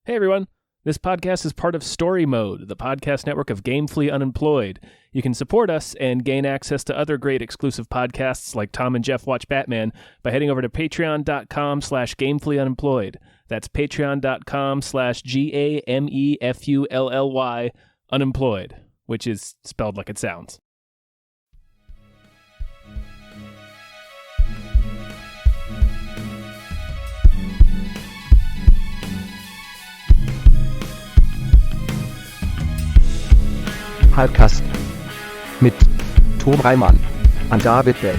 Hey everyone, this podcast is part of Story Mode, the podcast network of Gamefully Unemployed. You can support us and gain access to other great exclusive podcasts like Tom and Jeff Watch Batman by heading over to patreon.com/gamefullyunemployed. That's patreon.com/GAMEFULLY unemployed, which is spelled like it sounds. Hypecast mit Tom Reimann und David Bell.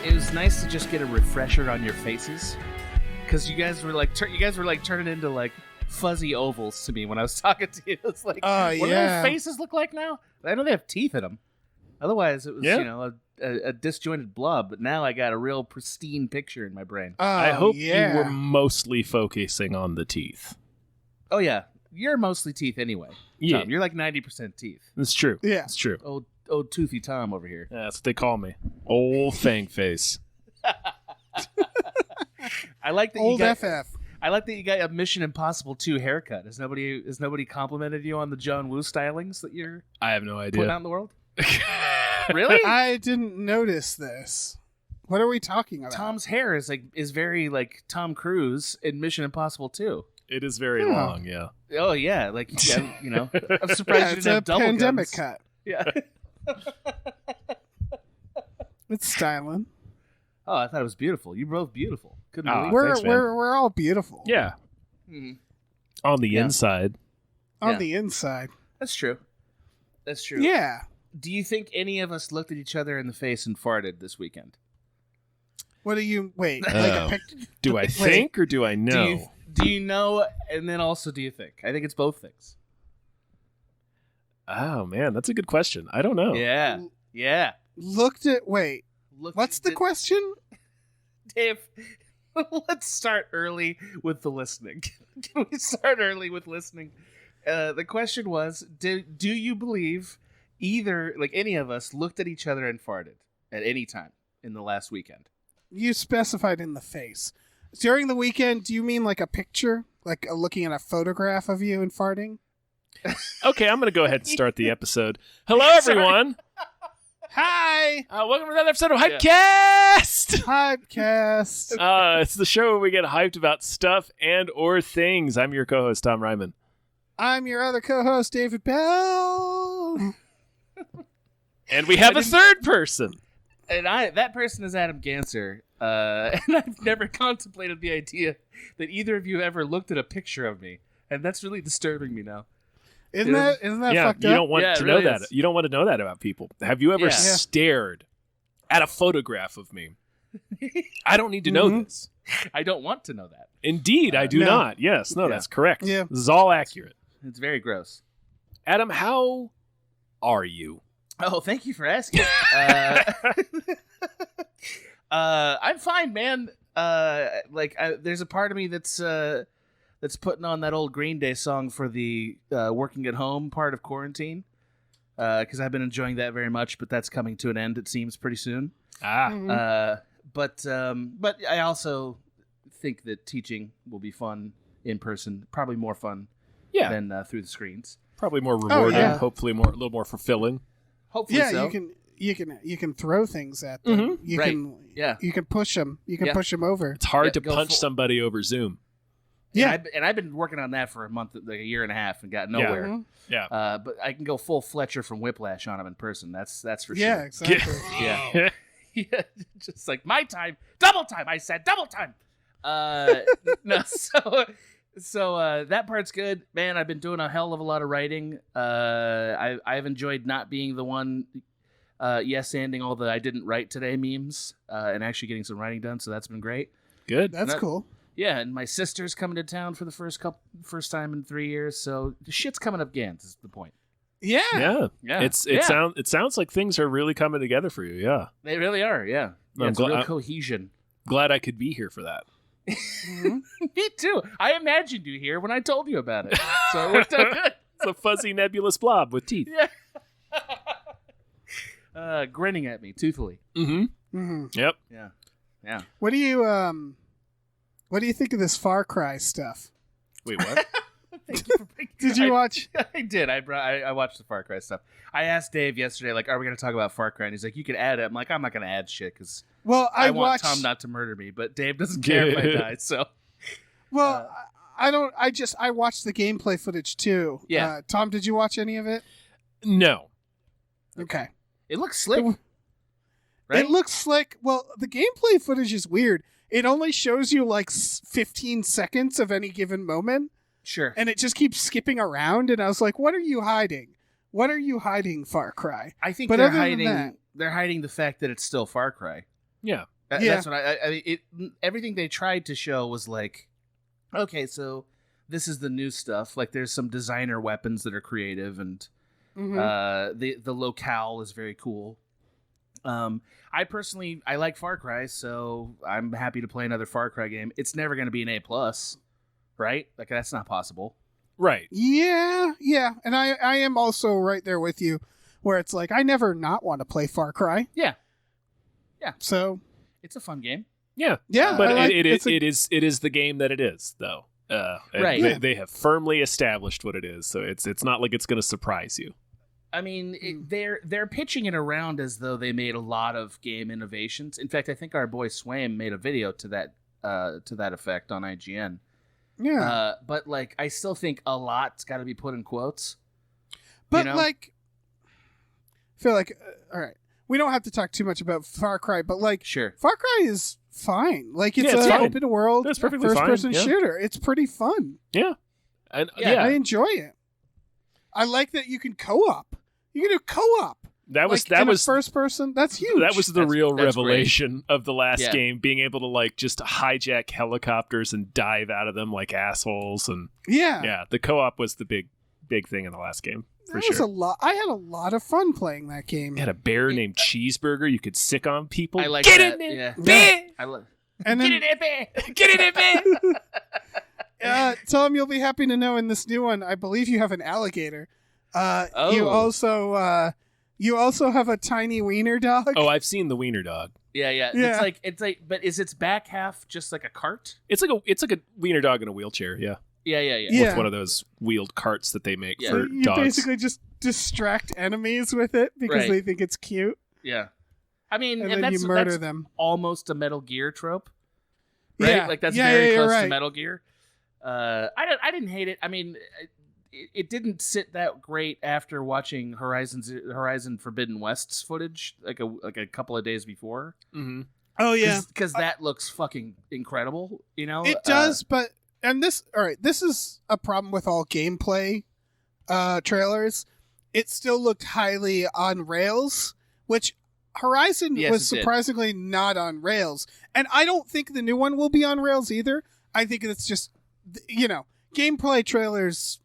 It was nice to just get a refresher on your faces, because you guys were like turning into like fuzzy ovals to me when I was talking to you. It's like, what do their faces look like now? I know they have teeth in them. Otherwise, it was a disjointed blob. But now I got a real pristine picture in my brain. I hope you were mostly focusing on the teeth. Oh yeah, you're mostly teeth anyway. Yeah, Tom, you're like 90% teeth. It's true. Yeah, it's true. Old toothy Tom over here. Yeah, that's what they call me. Old fang face. I like that old you got, FF. I like that you got a Mission Impossible 2 haircut. Has nobody complimented you on the John Woo stylings that you're I have no idea. putting out in the world? Really? I didn't notice this. What are we talking about? Tom's hair is very like Tom Cruise in Mission Impossible 2. It is very long, yeah. Oh yeah, like you know, I'm surprised you it's didn't a have double pandemic guns. cut. Yeah. It's styling. Oh, I thought it was beautiful. You're both beautiful. Couldn't believe it. Thanks, man. We're all beautiful. Yeah. Mhm. On the inside. On Yeah. the inside. That's true. That's true. Yeah. Do you think any of us looked at each other in the face and farted this weekend? What do you wait? Like Oh. a picture? Do I think or do I know? Do you know? And then also, do you think? I think it's both things. Oh, man, that's a good question. I don't know. Yeah. Yeah. Looked at wait. Look, What's the question? Dave, let's start early with the listening. Can we start early with listening? The question was, do you believe either, like any of us, looked at each other and farted at any time in the last weekend? You specified in the face. During the weekend, do you mean like a picture? Like looking at a photograph of you and farting? Okay, I'm going to go ahead and start the episode. Hello, everyone. Hi! Welcome to another episode of Hypecast. Hypecast. It's the show where we get hyped about stuff and or things. I'm your co-host, Tom Ryman. I'm your other co-host, David Bell. And we have a third person. And that person is Adam Ganser. And I've never contemplated the idea that either of you ever looked at a picture of me. And that's really disturbing me now. Isn't that fucked you up? don't want Yeah, to it know really that. is. You don't want to know that about people. Have you ever Yeah. stared at a photograph of me? I don't need to know this. I don't want to know that. Indeed, I do No. not. Yes, no, Yeah. that's correct. Yeah. This is all accurate. It's very gross. Adam, how are you? Oh, thank you for asking. I'm fine, man. There's a part of me that's putting on that old Green Day song for the working at home part of quarantine, because I've been enjoying that very much. But that's coming to an end, it seems, pretty soon. But I also think that teaching will be fun in person, probably more fun than through the screens. Probably more rewarding. yeah. Hopefully, a little more fulfilling. Hopefully, Yeah, so. you can throw things at them. You Right. can Yeah. you can push them. You can Yeah. push them over. It's hard to go punch full- somebody over Zoom. Yeah. And I've been working on that for a year and a half and got nowhere. Mhm. Yeah. But I can go full Fletcher from Whiplash on him in person. That's for Yeah, sure. exactly. Yeah. Yeah, just like my time, double time. I said double time. No, so that part's good, man. I've been doing a hell of a lot of writing. I've enjoyed not being the one, yes-anding all the I didn't write today memes, and actually getting some writing done. So that's been great. Good. That's cool. Yeah, and my sister's coming to town for the first time in 3 years. So the shit's coming up, Gans. Is the point. Yeah. Yeah. It sounds like things are really coming together for you. Yeah. They really are. Yeah. I'm It's real glad- cohesion. glad I could be here for that. Me too. I imagined you here when I told you about it, so it worked out good. It's a fuzzy nebulous blob with teeth. Yeah. Grinning at me, toothfully. Yep. Yeah. What do you think of this Far Cry stuff? Wait, what? Did you watch? I did. I watched the Far Cry stuff. I asked Dave yesterday, like, are we going to talk about Far Cry? And he's like, you could add it. I'm like, I'm not going to add shit because I want watched... Tom not to murder me, but Dave doesn't care if I die. So, well, I don't. I watched the gameplay footage too. Yeah. Tom, did you watch any of it? No. Okay. It looks slick. Right? It looks slick. Well, the gameplay footage is weird. It only shows you like 15 seconds of any given moment. Sure. And it just keeps skipping around. And I was like, what are you hiding? What are you hiding, Far Cry? I think but they're other than hiding. that- They're hiding the fact that it's still Far Cry. Yeah. That's what everything they tried to show was like, okay, so this is the new stuff. Like, there's some designer weapons that are creative, and the locale is very cool. I personally like Far Cry, so I'm happy to play another Far Cry game. It's never going to be an A+, right? Like, that's not possible. Right. Yeah. And I am also right there with you, where it's like, I never not want to play Far Cry. Yeah. So it's a fun game. Yeah. Yeah. But it is the game that it is, though. Right. They have firmly established what it is, so it's not like it's going to surprise you. I mean, they're pitching it around as though they made a lot of game innovations. In fact, I think our boy Swaim made a video to that effect on IGN. yeah. But like, I still think a lot's got to be put in quotes. But like, I feel like all right, we don't have to talk too much about Far Cry, but like, sure, Far Cry is fine. Like, it's it's an fine. open world, That's perfectly fine, first-person yeah. shooter. It's pretty fun. Yeah. And Yeah. I enjoy it. I like that you can co-op. You can do co-op. that was first person. That's huge. That was the That's- real that's revelation of the last Yeah. game, being able to like just hijack helicopters and dive out of them like assholes. And yeah. the co-op was the big thing in the last game for That was sure. a lot. I had a lot of fun playing that game. You had a bear named Cheeseburger you could sick on people. I like Get that. in there, Yeah. bear! I love. And then, Get in there, bear! Tom, you'll be happy to know in this new one, I believe you have an alligator. Oh. You also have a tiny wiener dog. Oh, I've seen the wiener dog. Yeah. Yeah. It's like, but is its back half just like a cart? It's like a wiener dog in a wheelchair. Yeah, Yeah. Yeah. with one of those wheeled carts that they make Yeah. for You dogs. basically just distract enemies with it because Right. they think it's cute, Yeah. I mean, and and then that's you murder that's them. almost a Metal Gear trope, right? Yeah. Like that's Yeah, very yeah, you're close to right. Metal Gear. I didn't hate it. I mean, it didn't sit that great after watching Horizon Forbidden West's footage like a couple of days before. Mm-hmm. Oh yeah, because that looks fucking incredible. You know, it does. But this is a problem with all gameplay trailers. It still looked highly on rails, which Horizon Yes, was it did. surprisingly not on rails. And I don't think the new one will be on rails either. I think it's just, gameplay trailers.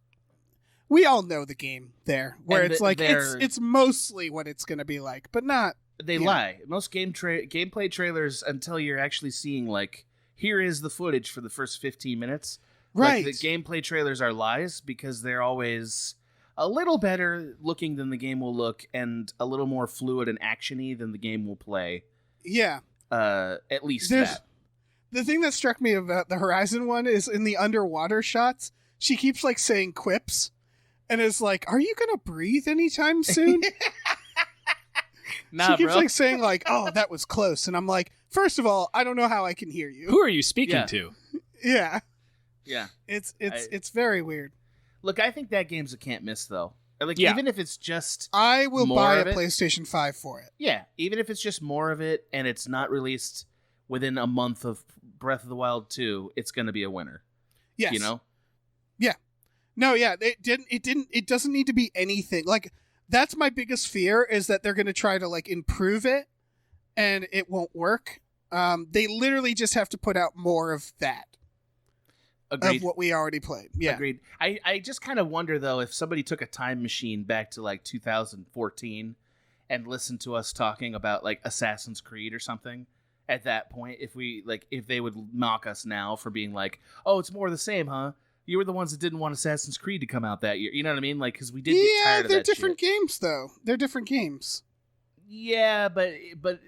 We all know the game there, where And it's like they're- it's mostly what it's going to be like, but not. They Yeah. lie. Most gameplay trailers, until you're actually seeing like, here is the footage for the first 15 minutes. Right. Like, the gameplay trailers are lies because they're always a little better looking than the game will look and a little more fluid and actiony than the game will play. Yeah. At least There's- that. The thing that struck me about the Horizon one is in the underwater shots, she keeps like saying quips and is like, "Are you going to breathe anytime soon?" Nah, she keeps bro. like saying like, "Oh, that was close." And I'm like, first of all, I don't know how I can hear you. Who are you speaking Yeah. to? Yeah. Yeah. It's very weird. Look, I think that game's a can't miss though. Like, Yeah. even if it's just I will More buy of a it? PlayStation 5 for it. yeah, even if it's just more of it and it's not released within a month of Breath of the Wild 2, it's going to be a winner. Yes. You know? No, yeah, it doesn't need to be anything. Like, that's my biggest fear, is that they're going to try to like improve it and it won't work. They literally just have to put out more of that. Agreed. Of what we already played. Yeah. Agreed. I just kind of wonder though, if somebody took a time machine back to like 2014 and listened to us talking about like Assassin's Creed or something, at that point if they would mock us now for being like, oh, it's more of the same, huh? You were the ones that didn't want Assassin's Creed to come out that year. You know what I mean? Like, because we did get tired of that they're different shit. games, though. They're different games. Yeah, but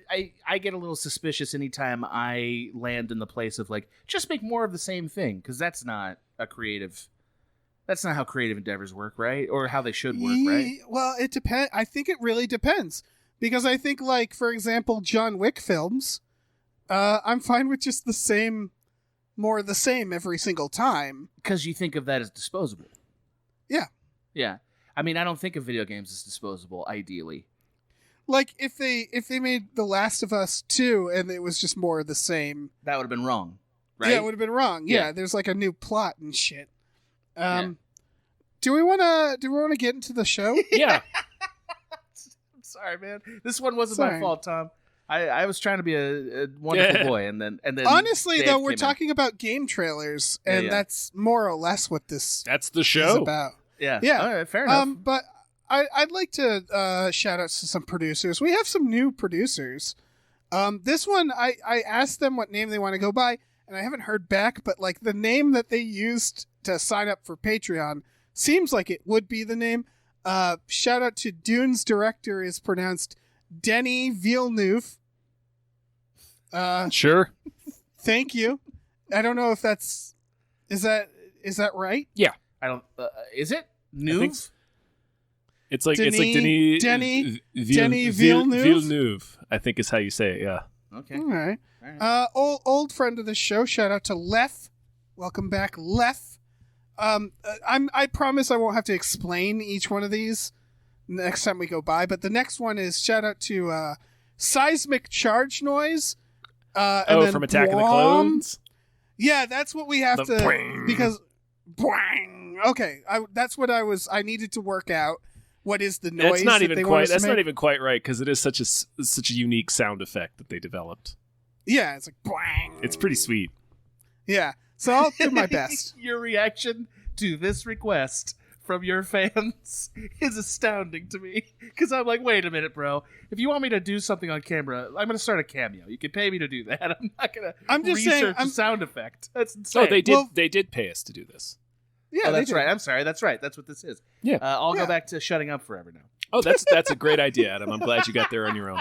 I get a little suspicious anytime I land in the place of like, just make more of the same thing, because that's not how creative endeavors work, right? Or how they should work, right? Well, it depends. I think it really depends, because I think, like, for example, John Wick films, I'm fine with just more of the same every single time. Because you think of that as disposable. Yeah. Yeah. I mean, I don't think of video games as disposable, ideally. Like, if they made The Last of Us 2 and it was just more of the same, that would have been wrong, right? Yeah, it would have been wrong. Yeah, there's like a new plot and shit. Do we want to get into the show? Yeah. I'm sorry, man. This one wasn't my fault, Tom. I was trying to be a wonderful boy, and then honestly, Dave though, we're came talking about game trailers, and that's more or less what that's the show is about. Yeah. All right, fair enough. But I'd like to shout out to some producers. We have some new producers. This one, I asked them what name they want to go by, and I haven't heard back, but like the name that they used to sign up for Patreon seems like it would be the name. Shout out to Dune's director is pronounced Denis Villeneuve. Sure. Thank you. I don't know if is that right? Yeah. I don't. Is it Nuve? It's like Denis Villeneuve, I think is how you say it. Yeah. Okay. All right. Old friend of the show. Shout out to Lef. Welcome back, Lef. I promise I won't have to explain each one of these next time we go by. But the next one is shout out to Seismic Charge Noise. From Attack of the Clones. Yeah, that's what we have to boing. Because boing. Okay, that's what I needed to work out. What is the noise? Not even quite right, because it is such a unique sound effect that they developed. Yeah, it's like boing. It's pretty sweet. Yeah, so I'll do my best. Your reaction to this request from your fans is astounding to me, because I'm like, wait a minute, bro. If you want me to do something on camera, I'm going to start a cameo. You can pay me to do that. I'm not going to research a sound effect. That's insane. Oh, they did pay us to do this. Yeah, that's right. I'm sorry. That's right. That's what this is. Yeah. I'll go back to shutting up forever now. Oh, that's a great idea, Adam. I'm glad you got there on your own.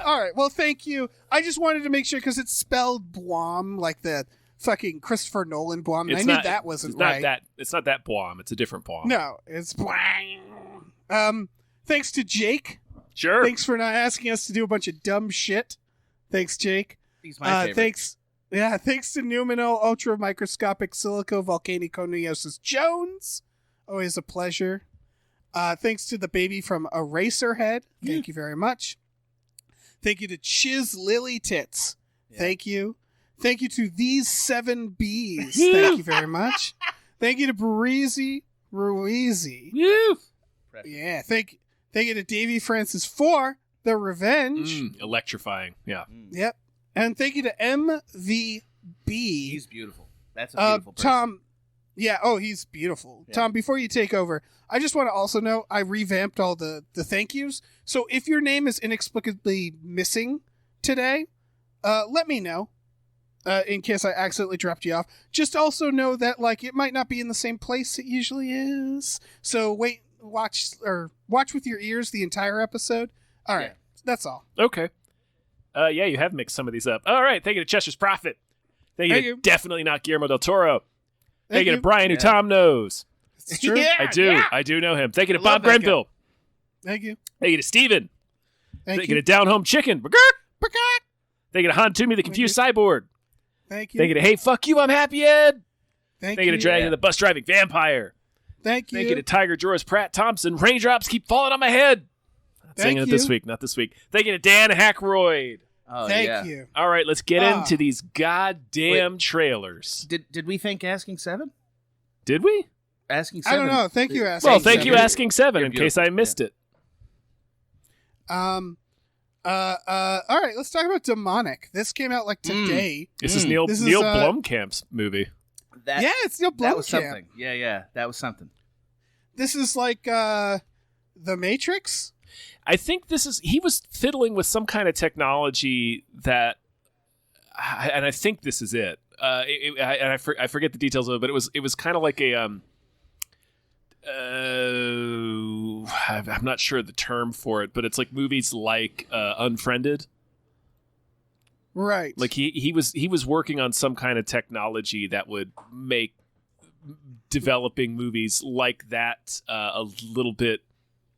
All right. Well, thank you. I just wanted to make sure, because it's spelled Blom, like the fucking Christopher Nolan Blom. I knew that wasn't right. It's not that Blom. It's a different Blom. No, it's Blom. Thanks to Jake. Sure. Thanks for not asking us to do a bunch of dumb shit. Thanks, Jake. He's my favorite. Thanks to Numino Ultra Microscopic Silico Volcaniconiosis Jones. Always a pleasure. Thanks to the baby from Eraserhead. Thank you very much. Thank you to Chiz Lily Tits. Yeah. Thank you. Thank you to these 7 Bs. Thank you very much. Thank you to Breezy Ruizy. Yeah. Thank you to Davey Francis for The Revenge. Electrifying. Yeah. Yep. And thank you to MVB. He's beautiful. That's a beautiful person. Tom. Yeah. Oh, he's beautiful. Yeah. Tom, before you take over, I just want to also know I revamped all the thank yous. So if your name is inexplicably missing today, let me know. In case I accidentally dropped you off. Just also know that like it might not be in the same place it usually is. So watch with your ears the entire episode. All right. Yeah. That's all. Okay. Yeah, you have mixed some of these up. All right. Thank you to Chester's Prophet. Thank you to Definitely Not Guillermo del Toro. Thank you to Brian, who Tom knows. It's true. I do. Yeah. I do know him. Thank you to Bob Grenville. Thank you. Thank you to Steven. Thank you to Down Home Chicken. Thank you to Han Toomey, the Confused Cyborg. Thank you. Thank you to Hey Fuck You, I'm Happy Ed. Thank you to Dragon the Bus Driving Vampire. Thank you. Thank you to Tiger Joris Pratt Thompson. Raindrops keep falling on my head. Not saying it this week. Not this week. Thank you to Dan Hackroyd. Oh, Thank you. All right, let's get into these goddamn trailers. Did we thank Asking 7? Did we? Asking 7. I don't know. Thank you, Asking 7. Well, thank you, Asking 7, in case I missed it. All right, let's talk about Demonic. This came out like today. This is Neil Blomkamp's movie. It's Neil Blomkamp. That was something. Yeah, that was something. This is like The Matrix? I think he was fiddling with some kind of technology that, and I think this is it. I forget the details of it, but it was kind of like a I'm not sure the term for it, but it's like movies like Unfriended. Right. Like he was working on some kind of technology that would make developing movies like that a little bit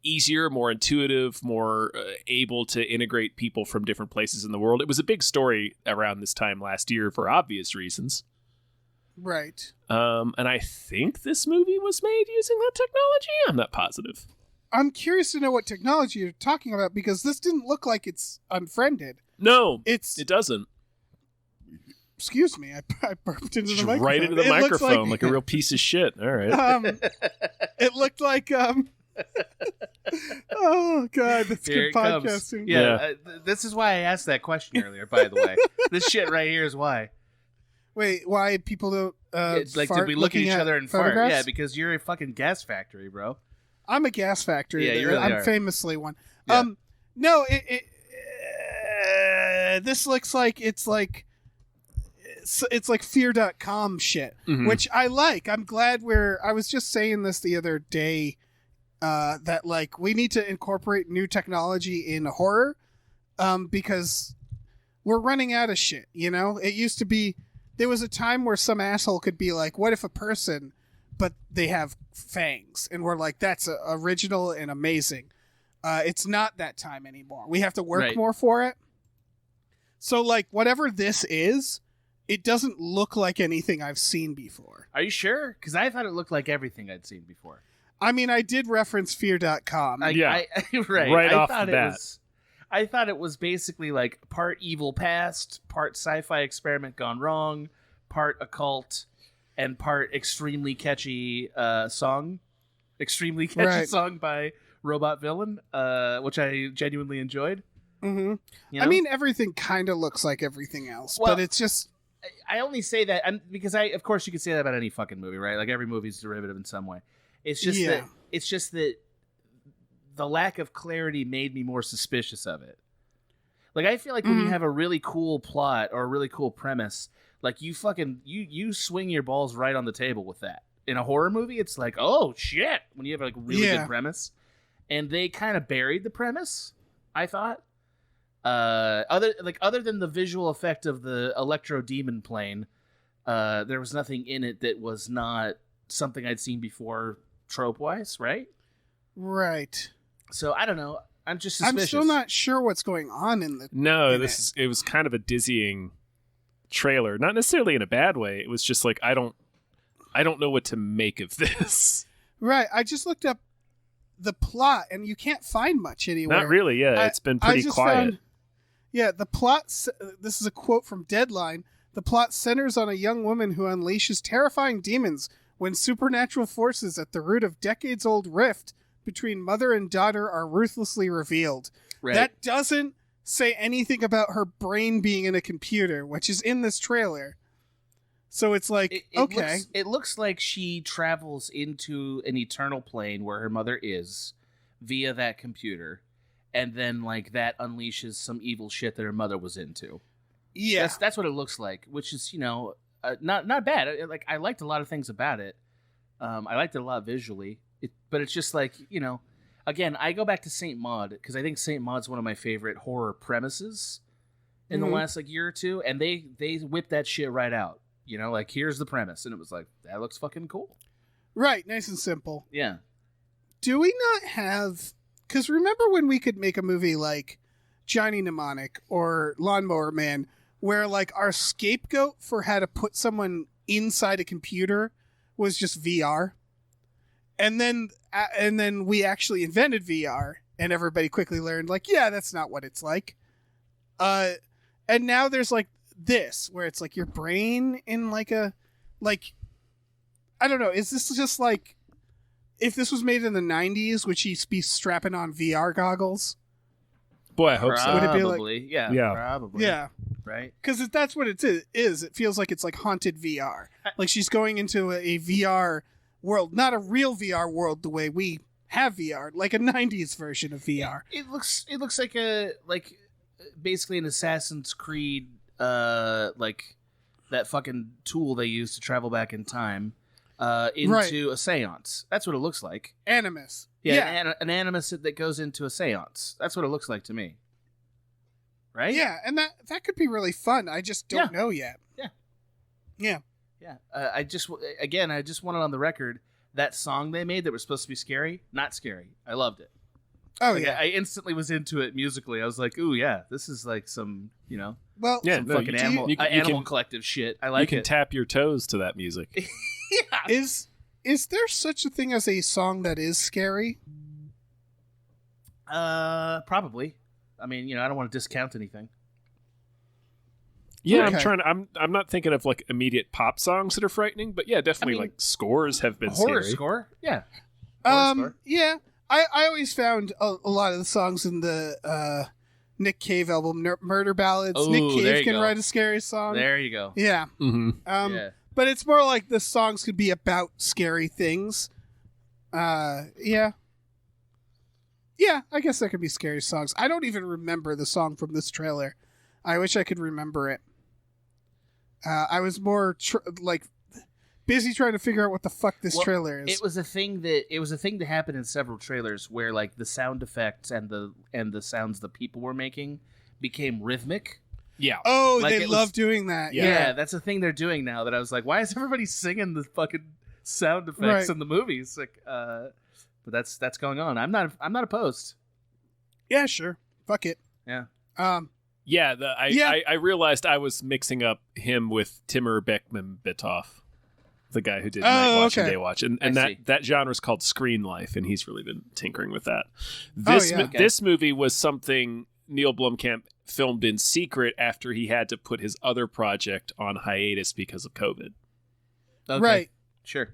easier, more intuitive, more able to integrate people from different places in the world. It was a big story around this time last year for obvious reasons. Right. And I think this movie was made using that technology. I'm not positive. I'm curious to know what technology you're talking about, because this didn't look like it's Unfriended. No, it It doesn't. Excuse me, I burped into the microphone. Right into the microphone like a real piece of shit. All right. It looked like oh god, that's Here good it comes. podcasting. Yeah, this is why I asked that question earlier. By the way, this shit right here is why. Wait, why people don't It's like, fart did we look at each other and fart? photographs? Yeah, because you're a fucking gas factory, bro. I'm a gas factory. Yeah, you really I'm are. famously one. Yeah. No, this looks like it's like fear.com shit, Mhm. which I like. I'm glad I was just saying this the other day, that like we need to incorporate new technology in horror, because we're running out of shit, you know? It used to be, there was a time where some asshole could be like, what if a person, but they have fangs? And we're like, that's original and amazing. It's not that time anymore. We have to work Right. more for it. So like whatever this is, it doesn't look like anything I've seen before. Are you sure? Because I thought it looked like everything I'd seen before. I mean, I did reference fear.com. Yeah. Right off thought the it bat. was. I thought it was basically like part evil past, part sci-fi experiment gone wrong, part occult, and part extremely catchy song. Extremely catchy Right. song by Robot Villain, which I genuinely enjoyed. Mm-hmm. You know? I mean, everything kind of looks like everything else, Well, but it's just... I only say that because of course you could say that about any fucking movie, right? Like every movie's derivative in some way. It's just that the lack of clarity made me more suspicious of it. Like I feel like when you have a really cool plot or a really cool premise, like you swing your balls right on the table with that. In a horror movie, it's like, oh shit, when you have like really good premise, and they kind of buried the premise. I thought. Other than the visual effect of the electro demon plane, there was nothing in it that was not something I'd seen before trope wise, right? Right. So I don't know. I'm just suspicious. I'm still not sure what's going on in the... No, in it was kind of a dizzying trailer. Not necessarily in a bad way. It was just like I don't know what to make of this. Right. I just looked up the plot, and you can't find much anywhere. Not really. Yeah, it's been pretty quiet. The plot... This is a quote from Deadline. The plot centers on a young woman who unleashes terrifying demons when supernatural forces at the root of decades-old rift between mother and daughter are ruthlessly revealed. Right. That doesn't say anything about her brain being in a computer, which is in this trailer. So it's like, okay. It looks like she travels into an eternal plane where her mother is via that computer, and then like that unleashes some evil shit that her mother was into. Yeah. That's what it looks like, which is, not bad. I liked a lot of things about it. I liked it a lot visually. But it's just like, again, I go back to Saint Maud because I think Saint Maud's one of my favorite horror premises in the last year or two, and they whipped that shit right out. Like here's the premise, and it was like that looks fucking cool. Right, nice and simple. Yeah. Do we not have? Because remember when we could make a movie like Johnny Mnemonic or Lawnmower Man, where like our scapegoat for how to put someone inside a computer was just VR. And then we actually invented VR, and everybody quickly learned, like, yeah, that's not what it's like. And now there's like this, where it's like your brain in like a, like, I don't know. Is this just like, if this was made in the 90s, would she be strapping on VR goggles? Boy, I hope so. Would it be like- Probably. Yeah. Yeah. Probably. Yeah. Right. Because that's what it is. It feels like it's like haunted VR. Like she's going into a VR world, not a real VR world the way we have VR, like a 90s version of VR. It looks like basically an Assassin's Creed like that fucking tool they use to travel back in time into a seance. That's what it looks like. Animus. Yeah. An animus that goes into a seance. That's what it looks like to me. Right? Yeah, and that could be really fun. I just don't know yet. Yeah. I just want it on the record. That song they made that was supposed to be scary, not scary. I loved it. Oh, like, yeah. I instantly was into it musically. I was like, ooh, yeah, this is like some, well, some fucking animal collective shit. I like it. You can tap your toes to that music. Yeah. Is there such a thing as a song that is scary? Probably. I mean, I don't want to discount anything. Yeah, Okay. I'm not thinking of like immediate pop songs that are frightening, but yeah, definitely like scores have been Horror scary. score? Yeah. Horror score. Yeah. I always found a lot of the songs in the Nick Cave album, Murder Ballads. Ooh, Nick there Cave you can go. write a scary song. There you go. Yeah. Mm-hmm. Yeah. But it's more like the songs could be about scary things. Yeah. Yeah, I guess that could be scary songs. I don't even remember the song from this trailer. I wish I could remember it. I was more busy trying to figure out what the fuck this trailer is. It was a thing that happened in several trailers where like the sound effects and the sounds the people were making became rhythmic. Yeah. Oh, Like, they it love was- doing that. Yeah. Yeah. That's a thing they're doing now. That I was like, why is everybody singing the fucking sound effects Right. in the movies? Like, but that's going on. I'm not opposed. Yeah, sure. Fuck it. Yeah. Yeah, I realized I was mixing up him with Timur Bekmambetov, the guy who did Night Watch and okay. Day Watch, and I see. that genre is called screen life, and he's really been tinkering with that. yeah. This movie was something Neil Blomkamp filmed in secret after he had to put his other project on hiatus because of COVID. Okay. Right. Sure.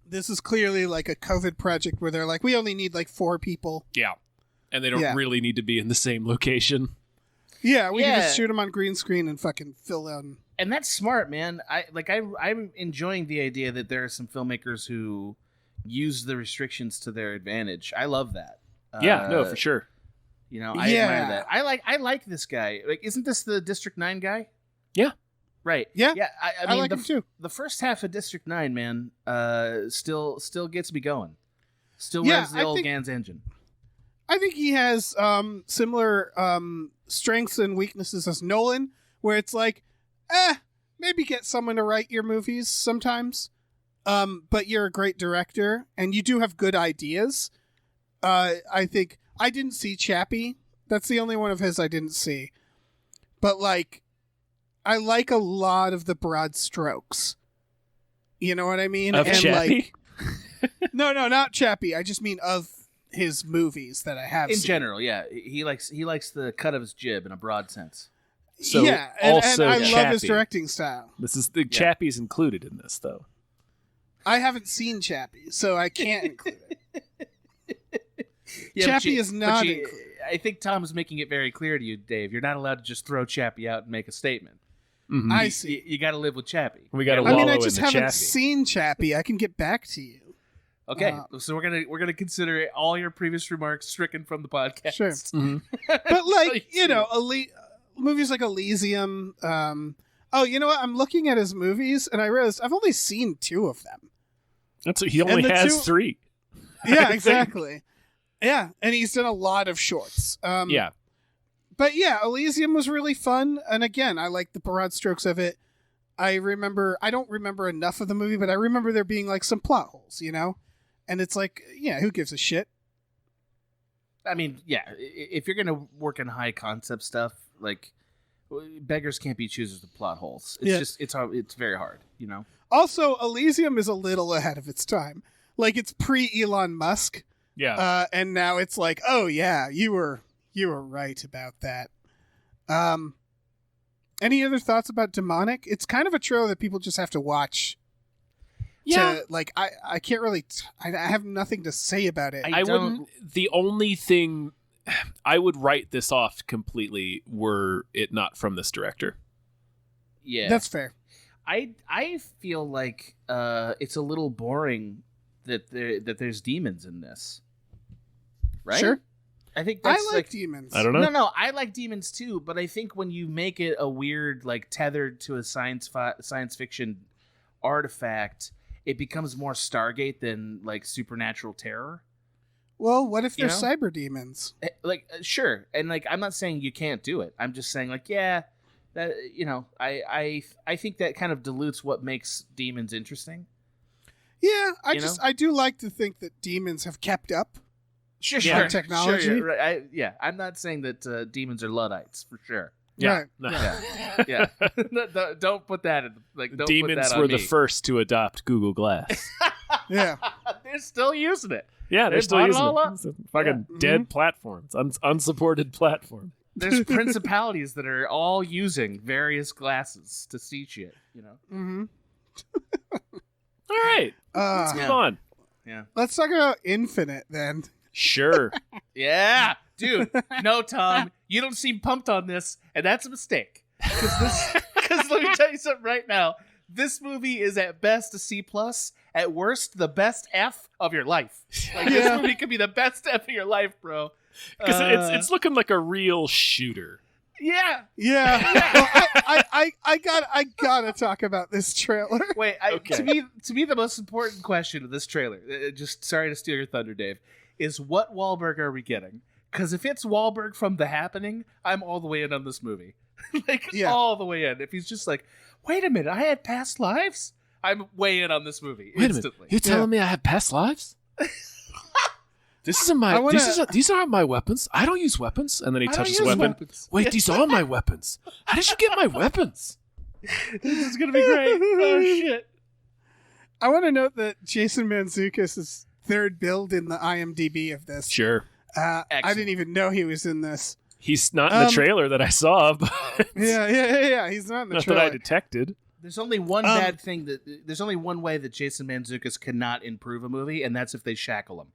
This is clearly like a COVID project where they're like, we only need like 4 people. Yeah, and they don't really need to be in the same location. Yeah, we can Yeah. just shoot them on green screen and fucking fill them. And that's smart, man. I'm enjoying the idea that there are some filmmakers who use the restrictions to their advantage. I love that. Yeah, no, for sure. I Yeah. admire that. I like this guy. Like, isn't this the District 9 guy? Yeah. Right. Yeah. Yeah. I I mean, like him too. the first half of District 9, man, still gets me going. Still Yeah, runs the I old think- Gans engine. I think he has similar strengths and weaknesses as Nolan, where it's like, maybe get someone to write your movies sometimes, but you're a great director and you do have good ideas. I think I didn't see Chappie. That's the only one of his I didn't see. But like, I like a lot of the broad strokes. You know what I mean? Of Chappie? Like, no, not Chappie. I just mean of his movies that I have In seen. general, yeah, he likes the cut of his jib in a broad sense. So yeah, and also I love his Chappie. directing style. This is the Chappie's included in this, though. I haven't seen Chappie, so I can't include it. Yeah, Chappie is not but included. I think Tom is making it very clear to you, Dave. You're not allowed to just throw Chappie out and make a statement. Mhm. I see. You got to live with Chappie. We got to I mean, wallow I just in the haven't Chappie. seen Chappie. I can get back to you. Okay, so we're gonna consider all your previous remarks stricken from the podcast. Sure. Mhm. But like, you know, movies like Elysium. Oh, you know what? I'm looking at his movies, and I realized I've only seen 2 of them. He only And the has 2 3. Yeah, think. exactly. Yeah, and he's done a lot of shorts. Yeah. But yeah, Elysium was really fun, and again, I like the broad strokes of it. I don't remember enough of the movie, but I remember there being like some plot holes, you know? And it's like, yeah, who gives a shit? I mean, yeah, if you're gonna work in high concept stuff, like beggars can't be choosers of plot holes. It's Yeah. it's very hard, you know. Also, Elysium is a little ahead of its time. Like, it's pre-Elon Musk, Yeah. and now it's like, oh yeah, you were right about that. Any other thoughts about Demonic? It's kind of a trailer that people just have to watch. Yeah. Like, I can't really. I have nothing to say about it. I wouldn't. The only thing I would write this off completely were it not from this director. Yeah, That's fair. I feel like it's a little boring that there's demons in this. right? Sure. I think that's I like demons. I don't know. No, I like demons too, but I think when you make it a weird, like tethered to a science fiction artifact, it becomes more Stargate than like supernatural terror. Well, what if they're You know? cyber demons? Like, sure, and like I'm not saying you can't do it. I'm just saying like, yeah, that I think that kind of dilutes what makes demons interesting. Yeah, You know? I do like to think that demons have kept up. Sure, Our technology. Sure, right. I'm not saying that demons are Luddites for sure. Yeah. Right. No. Yeah. Don't put that in. Like, don't Demons put that on were me. the first to adopt Google Glass. Yeah. They're still using it. Yeah, they're They still bought it using all it. up. It's a fucking Yeah. dead platform. It's unsupported platform. There's principalities that are all using various glasses to see shit. You know. Mm-hmm. All right, let's move on. Yeah. Let's talk about Infinite then. Sure. Yeah, dude. No, Tom, you don't seem pumped on this, and that's a mistake. Because let me tell you something right now. This movie is at best a C+, at worst the best F of your life. Like, Yeah. This movie could be the best F of your life, bro. Because it's looking like a real shooter. Yeah. Yeah. Well, I gotta talk about this trailer. Wait, Okay. to me, the most important question of this trailer, just sorry to steal your thunder, Dave, is what Wahlberg are we getting? Because if it's Wahlberg from The Happening, I'm all the way in on this movie. Yeah. All the way in. If he's just like, wait a minute, I had past lives? I'm way in on this movie instantly. You're telling me I have past lives? This isn't my. These aren't my weapons. I don't use weapons. And then he I don't touches a use weapon. weapons. Wait, these are my weapons. How did you get my weapons? This is going to be great. Oh, shit. I want to note that Jason Mantzoukas is third build in the IMDb of this. Sure. I Excellent. didn't even know he was in this. He's not in the trailer that I saw, but Yeah. He's not in the not trailer. that I detected. There's only one bad thing there's only one way that Jason Mantzoukas cannot improve a movie, and that's if they shackle him.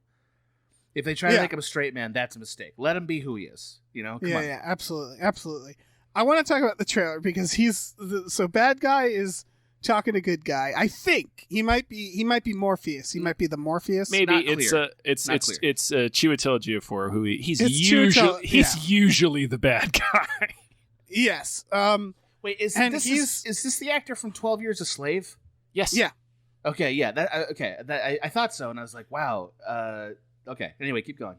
If they try to make him a straight man, that's a mistake. Let him be who he is. You know? Come on. Yeah, absolutely. I want to talk about the trailer because so bad guy is talking to good guy. I think he might be Morpheus. He might be the Morpheus. Maybe not it's clear. it's Not it's clear. it's Chiwetel Ejiofor who he's It's usually Chiwetel, usually the bad guy. Yes. Wait, is And this the actor from 12 Years a Slave? Yes. Yeah. Okay, yeah. I thought so, and I was like, wow. Okay. Anyway, keep going.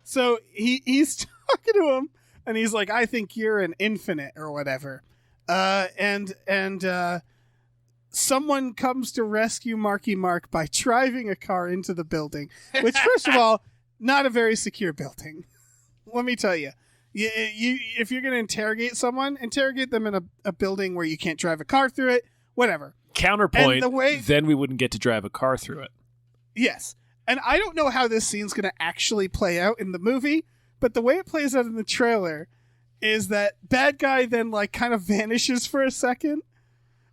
So he's talking to him, and he's like, "I think you're an infinite or whatever," and someone comes to rescue Marky Mark by driving a car into the building, which, first of all, not a very secure building. Let me tell you. If you're going to interrogate someone, interrogate them in a building where you can't drive a car through it, whatever. Counterpoint, And then we wouldn't get to drive a car through it. Yes. And I don't know how this scene's going to actually play out in the movie, but the way it plays out in the trailer is that bad guy then like kind of vanishes for a second.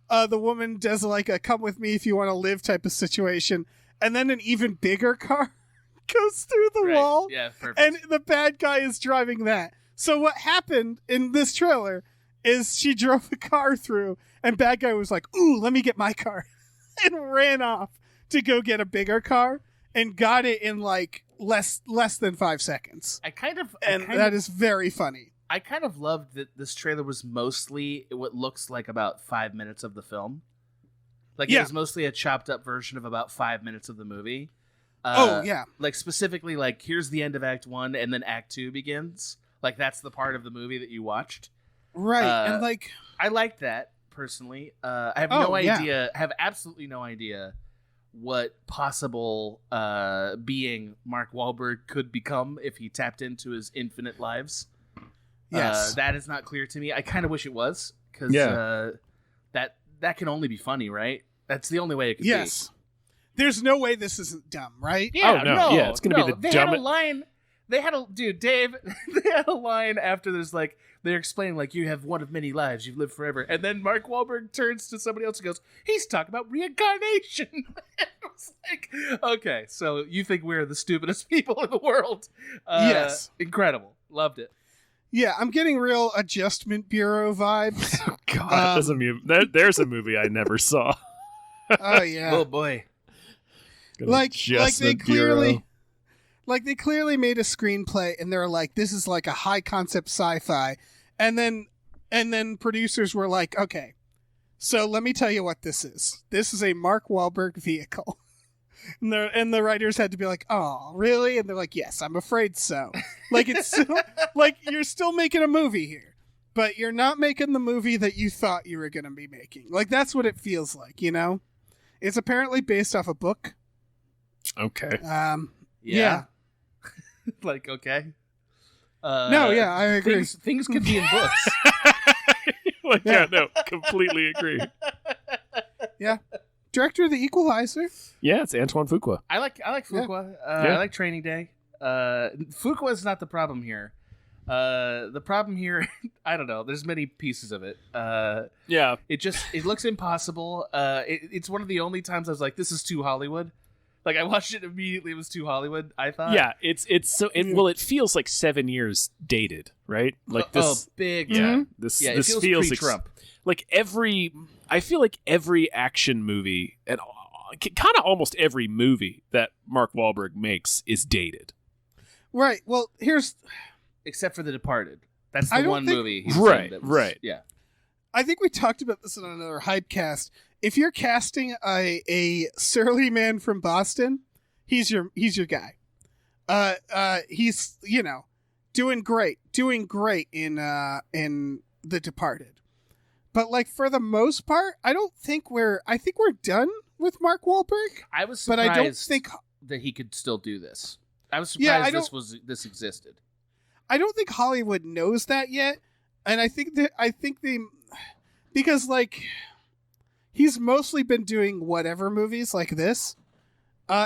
The woman does like a come with me if you want to live type of situation. And then an even bigger car goes through the wall. Yeah, perfect. And the bad guy is driving that. So what happened in this trailer is she drove the car through and bad guy was like, ooh, let me get my car. And ran off to go get a bigger car. And got it in like less than 5 seconds. That is very funny. I kind of loved that this trailer was mostly what looks like about 5 minutes of the film. Like it was mostly a chopped up version of about 5 minutes of the movie. Like specifically, like here's the end of Act 1, and then Act 2 begins. Like that's the part of the movie that you watched. Right, and like I like that personally. I have no idea. Have absolutely no idea what possible being Mark Wahlberg could become if he tapped into his infinite lives. Yes. That is not clear to me. I kind of wish it was, because that can only be funny, right? That's the only way it could be. Yes. There's no way this isn't dumb, right? Yeah, Oh, no. Yeah, it's gonna be the They had a dumbest- line. They had a dude, Dave. They had a line after there's like they're explaining like you have one of many lives, you've lived forever, and then Mark Wahlberg turns to somebody else and goes, "He's talking about reincarnation." It was like, okay, so you think we're the stupidest people in the world? Yes. Incredible, loved it. Yeah, I'm getting real Adjustment Bureau vibes. Oh, God, there's a movie I never saw. Oh yeah. Oh boy. Like they clearly Like, they clearly made a screenplay, and they're like, this is like a high concept sci-fi, and then producers were like, okay, so let me tell you what this is. This is a Mark Wahlberg vehicle. And the writers had to be like, oh, really? And they're like, yes, I'm afraid so. Like, it's still, like, you're still making a movie here, but you're not making the movie that you thought you were going to be making. Like, that's what it feels like, you know? It's apparently based off a book. Okay. Yeah. Like, okay. No, yeah, I agree. Things could be in books. Like, yeah, no, completely agree. Yeah. Director of The Equalizer. Yeah, it's Antoine Fuqua. I like Fuqua. I like Training Day. Fuqua is not the problem here. The problem here, I don't know. There's many pieces of it. Yeah. It looks impossible. It's one of the only times I was like, this is too Hollywood. Like, I watched it immediately. It was too Hollywood, I thought. Yeah, it feels like 7 years dated, right? Like this. Oh, big. Yeah. Mm-hmm. This it feels pre-Trump. I feel like every action movie and kind of almost every movie that Mark Wahlberg makes is dated. Right. Well, except for The Departed. That's the one movie. He's right. That was, right. Yeah. I think we talked about this in another Hypecast. If you're casting a surly man from Boston, he's your guy. He's doing great in The Departed. But like for the most part, I think we're done with Mark Wahlberg. I was surprised, but I don't think that he could still do this. I was surprised this existed. I don't think Hollywood knows that yet, and I think they because like he's mostly been doing whatever movies like this,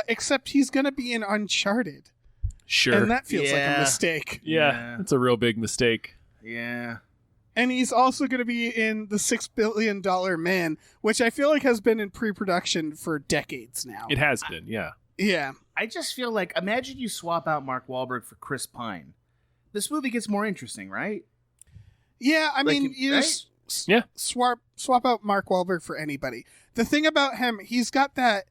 except he's gonna be in Uncharted. Sure, and that feels like a mistake. Yeah, it's a real big mistake. Yeah. And he's also going to be in The $6 Billion Man, which I feel like has been in pre-production for decades now. It has been, yeah. Yeah. I just feel like, imagine you swap out Mark Wahlberg for Chris Pine. This movie gets more interesting, right? Yeah, I mean, you right? just swap out Mark Wahlberg for anybody. The thing about him, he's got that.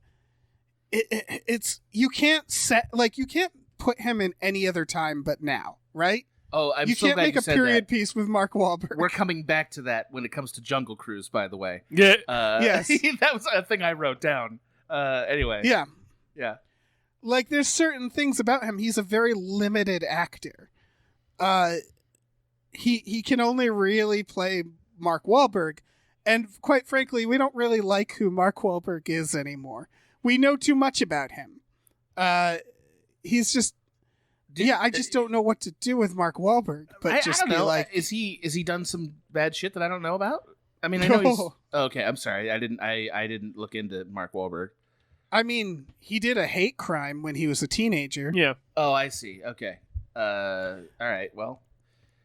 You can't put him in any other time but now, right? Oh, you so can't glad make you a said period that. piece with Mark Wahlberg. We're coming back to that when it comes to Jungle Cruise, by the way. Yeah. Yes. That was a thing I wrote down. Anyway. Yeah. Yeah. Like, there's certain things about him. He's a very limited actor. He can only really play Mark Wahlberg. And quite frankly, we don't really like who Mark Wahlberg is anymore. We know too much about him. He's just... I just don't know what to do with Mark Wahlberg. But I just don't be know. like, is he done some bad shit that I don't know about? I mean, I know he's. No. Oh, okay, I'm sorry. I didn't look into Mark Wahlberg. I mean, he did a hate crime when he was a teenager. Yeah. Oh, I see. Okay. All right. Well,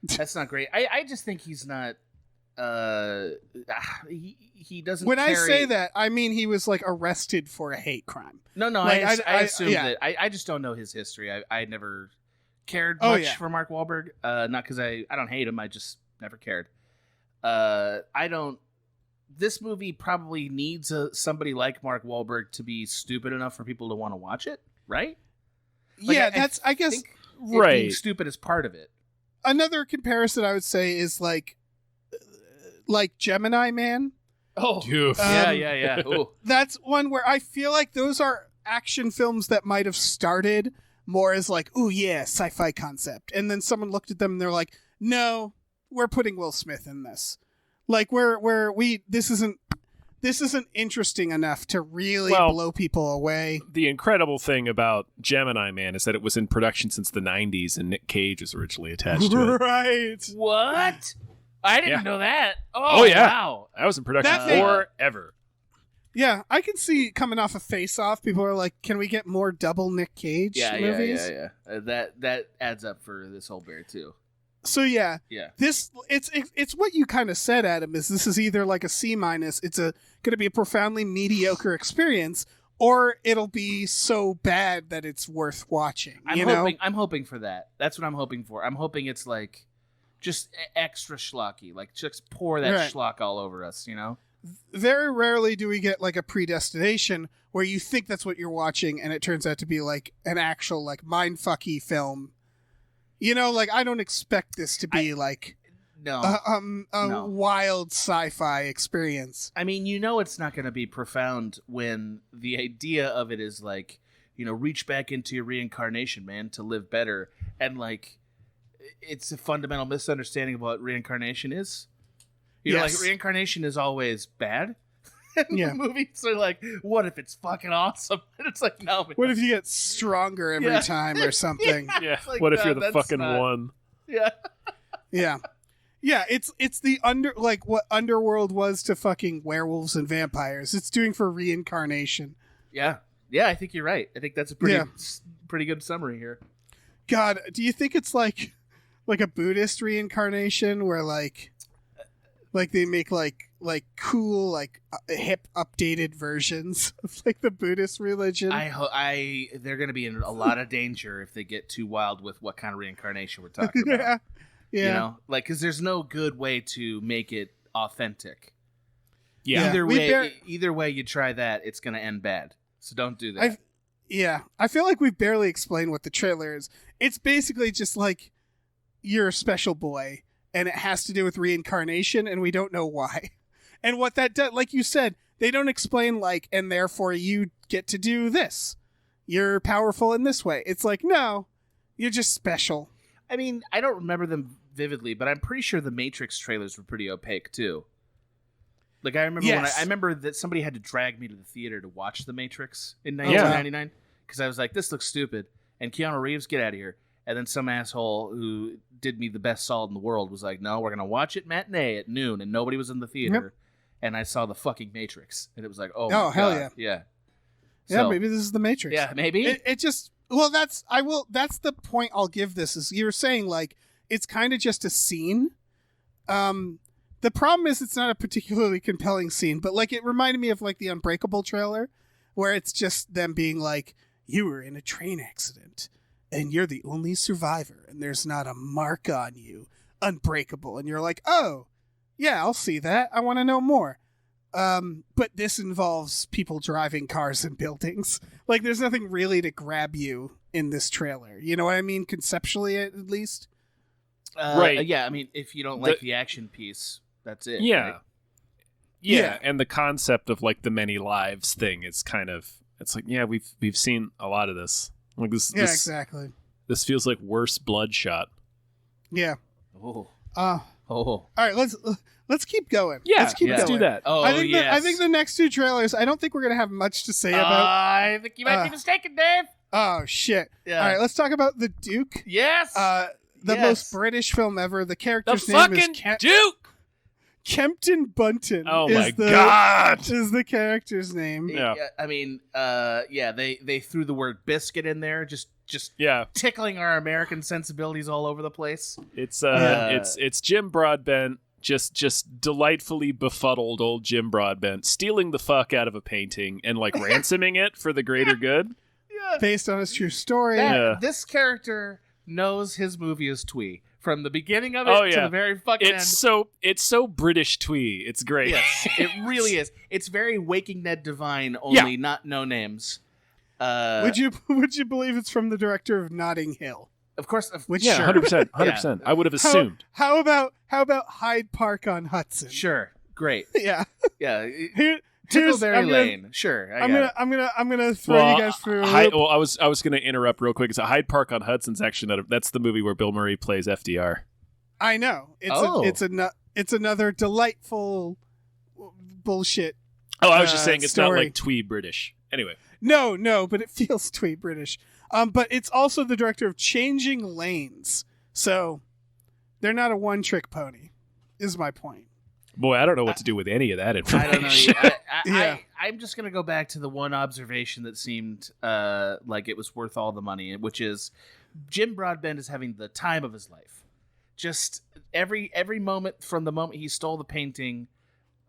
that's not great. I just think he's not. He doesn't. When I carry... say that, I mean he was like arrested for a hate crime. No, Like, I assume yeah. that. I just don't know his history. I never cared Oh, much yeah. for Mark Wahlberg. Not because I don't hate him. I just never cared. I don't. This movie probably needs somebody like Mark Wahlberg to be stupid enough for people to want to watch it, right? Like, Yeah, I guess think Right. Being stupid is part of it. another comparison I would say is like Gemini Man. Oh, Oof. yeah. Ooh. That's one where I feel like those are action films that might have started more as like, ooh yeah, sci-fi concept, and then someone looked at them and they're like, no, we're putting Will Smith in this. Like this isn't interesting enough to really blow people away. The incredible thing about Gemini Man is that it was in production since the 90s and Nick Cage was originally attached to it. Right. What? I didn't Yeah. know that. Oh, yeah. Wow. That was in production That thing- forever. Yeah, I can see coming off of Face Off, people are like, can we get more double Nick Cage movies? Yeah. That adds up for this whole bear too. So yeah, Yeah. it's what you kind of said, Adam. Is this is either like a C-, it's going to be a profoundly mediocre experience, or it'll be so bad that it's worth watching. I'm hoping for that. That's what I'm hoping for. I'm hoping it's like just extra schlocky, like just pour that Right. schlock all over us. You know. very rarely do we get like a predestination where you think that's what you're watching and it turns out to be like an actual like mindfucky film. You know, like I don't expect this to be No. wild sci-fi experience. I mean, you know it's not going to be profound when the idea of it is like, you know, reach back into your reincarnation, man, to live better. And like, it's a fundamental misunderstanding of what reincarnation is. You know, like reincarnation is always bad. And the movies are like, what if it's fucking awesome? And it's like, no. Man. What if you get stronger every time or something? Yeah. Like, what if you're the fucking one? Yeah. Yeah. Yeah, it's the what Underworld was to fucking werewolves and vampires. It's doing for reincarnation. Yeah. Yeah, I think you're right. I think that's a pretty good summary here. God, do you think it's like a Buddhist reincarnation where like they make like cool like hip updated versions of like the Buddhist religion? They're going to be in a lot of danger if they get too wild with what kind of reincarnation we're talking about. Yeah. You know, like, because there's no good way to make it authentic. Yeah. Either way you try that, it's going to end bad. So don't do that. I feel like we've barely explained what the trailer is. It's basically just like you're a special boy, and it has to do with reincarnation, and we don't know why. And what that does, like you said, they don't explain like, and therefore you get to do this. You're powerful in this way. It's like, no, you're just special. I mean, I don't remember them vividly, but I'm pretty sure the Matrix trailers were pretty opaque too. Like I remember I remember that somebody had to drag me to the theater to watch the Matrix in 1999 because I was like, this looks stupid. And Keanu Reeves, get out of here. And then some asshole who did me the best solid in the world was like, no, we're gonna watch it matinee at noon, and nobody was in the theater. Yep. And I saw the fucking Matrix, and it was like, oh my hell God. yeah. So, maybe this is the Matrix. Yeah, maybe. It just that's the point I'll give this is you were saying like it's kind of just a scene. The problem is it's not a particularly compelling scene, but like it reminded me of like the Unbreakable trailer where it's just them being like, you were in a train accident and you're the only survivor and there's not a mark on you. Unbreakable. And you're like, oh, yeah, I'll see that. I want to know more. But this involves people driving cars and buildings. Like there's nothing really to grab you in this trailer. You know what I mean? Conceptually, at least. Right. Yeah. I mean, if you don't like the action piece, that's it. Yeah. Right? Yeah. And the concept of like the many lives thing is kind of, it's like, yeah, we've seen a lot of this. Like this. Yeah, exactly. This feels like worse Bloodshot. Yeah. Oh. All right. Let's keep going. Yeah, let's keep let's going. do that. Oh, I think the next two trailers, I don't think we're going to have much to say about. I think you might be mistaken, Dave. Oh, shit. Yeah. All right, let's talk about The Duke. Yes. The most British film ever. The character's the name is fucking Duke! Kempton Bunton. Oh, my God. Is the character's name. Yeah. I mean, they threw the word biscuit in there, just tickling our American sensibilities all over the place. It's Jim Broadbent, just delightfully befuddled old Jim Broadbent, stealing the fuck out of a painting and like ransoming it for the greater good. Yeah. Based on his true story. This character knows his movie is twee. From the beginning of it to the very fucking end. It's so British twee. It's great. Yes, it really is. It's very Waking Ned Divine, only not no names. Would you believe it's from the director of Notting Hill? Of course. Yeah, 100%. I would have assumed. How about Hyde Park on Hudson? Sure. Great. Yeah. Yeah. Tickleberry Lane. Sure. I'm gonna throw you guys through. I was gonna interrupt real quick. So Hyde Park on Hudson's actually that's the movie where Bill Murray plays FDR. I know. It's another delightful bullshit. Oh, I was just saying it's story. not like twee British. Anyway. No, but it feels twee British. But it's also the director of Changing Lanes. So they're not a one-trick pony, is my point. Boy, I don't know what to do with any of that information. I don't know. I'm just going to go back to the one observation that seemed like it was worth all the money, which is Jim Broadbent is having the time of his life. Just every moment from the moment he stole the painting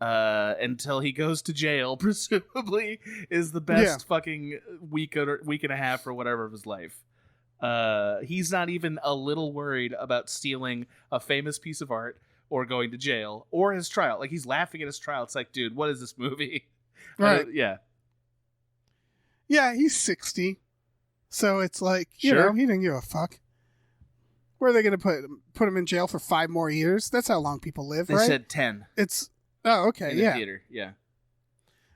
until he goes to jail, presumably, is the best fucking week and a half or whatever of his life. He's not even a little worried about stealing a famous piece of art, or going to jail or his trial. Like, he's laughing at his trial. It's like, dude, what is this movie? Right. Yeah. Yeah, he's 60. So it's like, you Sure. know, he didn't give a fuck. Where are they going to put him in jail for 5 more years? That's how long people live, They right? said 10 It's okay, in the yeah. theater. Yeah.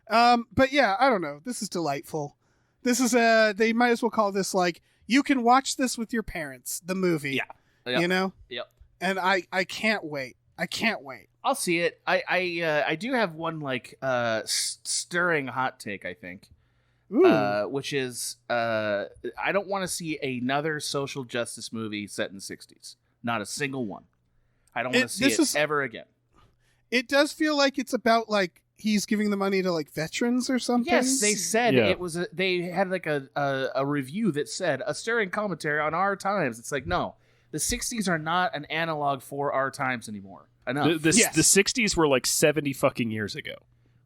But yeah, I don't know. This is delightful. This is they might as well call this like, you can watch this with your parents, the movie. Yeah. Yep. You know? Yep. And I can't wait. I can't wait. I'll see it. I do have one like stirring hot take, I think. Ooh. Which is I don't want to see another social justice movie set in the 60s. Not a single one. I don't want to see it ever again. It does feel like it's about like he's giving the money to like veterans or something. Yes, they said Yeah. it was. They had like a review that said a stirring commentary on our times. It's like, no, the 60s are not an analog for our times anymore. Enough. The Yes. 60s were like 70 fucking years ago.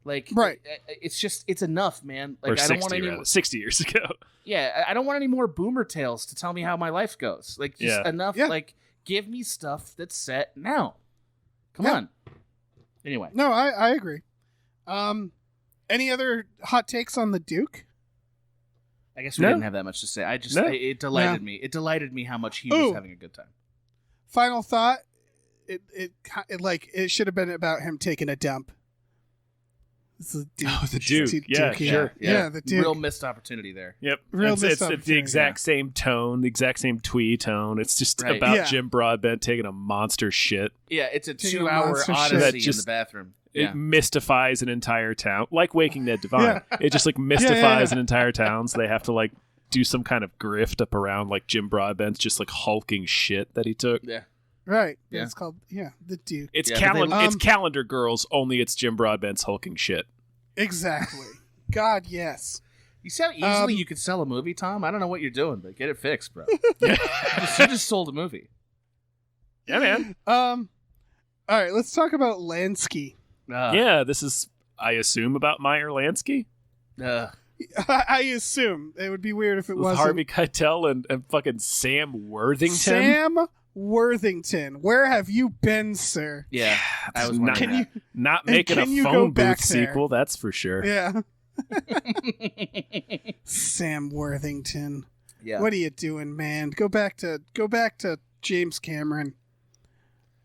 Like, Right. It's enough, man. Like, Or I don't 60, want any. rather. 60 years ago. Yeah, I don't want any more boomer tales to tell me how my life goes. Like, just Yeah. enough. Yeah. Like, give me stuff that's set now. Come Yeah. on. Anyway, No, I agree. Any other hot takes on the Duke? I guess we No. didn't have that much to say. I just No. it delighted me. It delighted me how much he was Ooh. having a good time. Final thought. It should have been about him taking a dump. It's the Duke. Oh, the Duke. Yeah, here. sure. Yeah, the Duke. Real missed opportunity there. Yep. Real it's missed the opportunity, exact same tone, the exact same twee tone. It's just Right. about Yeah. Jim Broadbent taking a monster shit. Yeah, it's a Taking a 2-hour monster shit. odyssey That in just- the bathroom. It Yeah. mystifies an entire town, like Waking Ned Divine. It just like mystifies yeah. an entire town, so they have to like do some kind of grift up around like Jim Broadbent's just like hulking shit that he took. Yeah. Right. Yeah. It's called the Duke. It's Yeah, but they- it's Calendar Girls, only it's Jim Broadbent's hulking shit. Exactly. God, yes. You see how easily you could sell a movie, Tom? I don't know what you're doing, but get it fixed, bro. you just sold a movie. Yeah, man. All right, let's talk about Lansky. Yeah, this is, I assume, about Meyer Lansky I assume it would be weird if it with wasn't. Harvey Keitel and fucking Sam Worthington. Sam Worthington, where have you been, sir? Yeah, I was not, wondering not And making can a you go phone back booth there? sequel, that's for sure. Yeah, that. Sam Worthington. Yeah. What are you doing, man? Go back to James Cameron.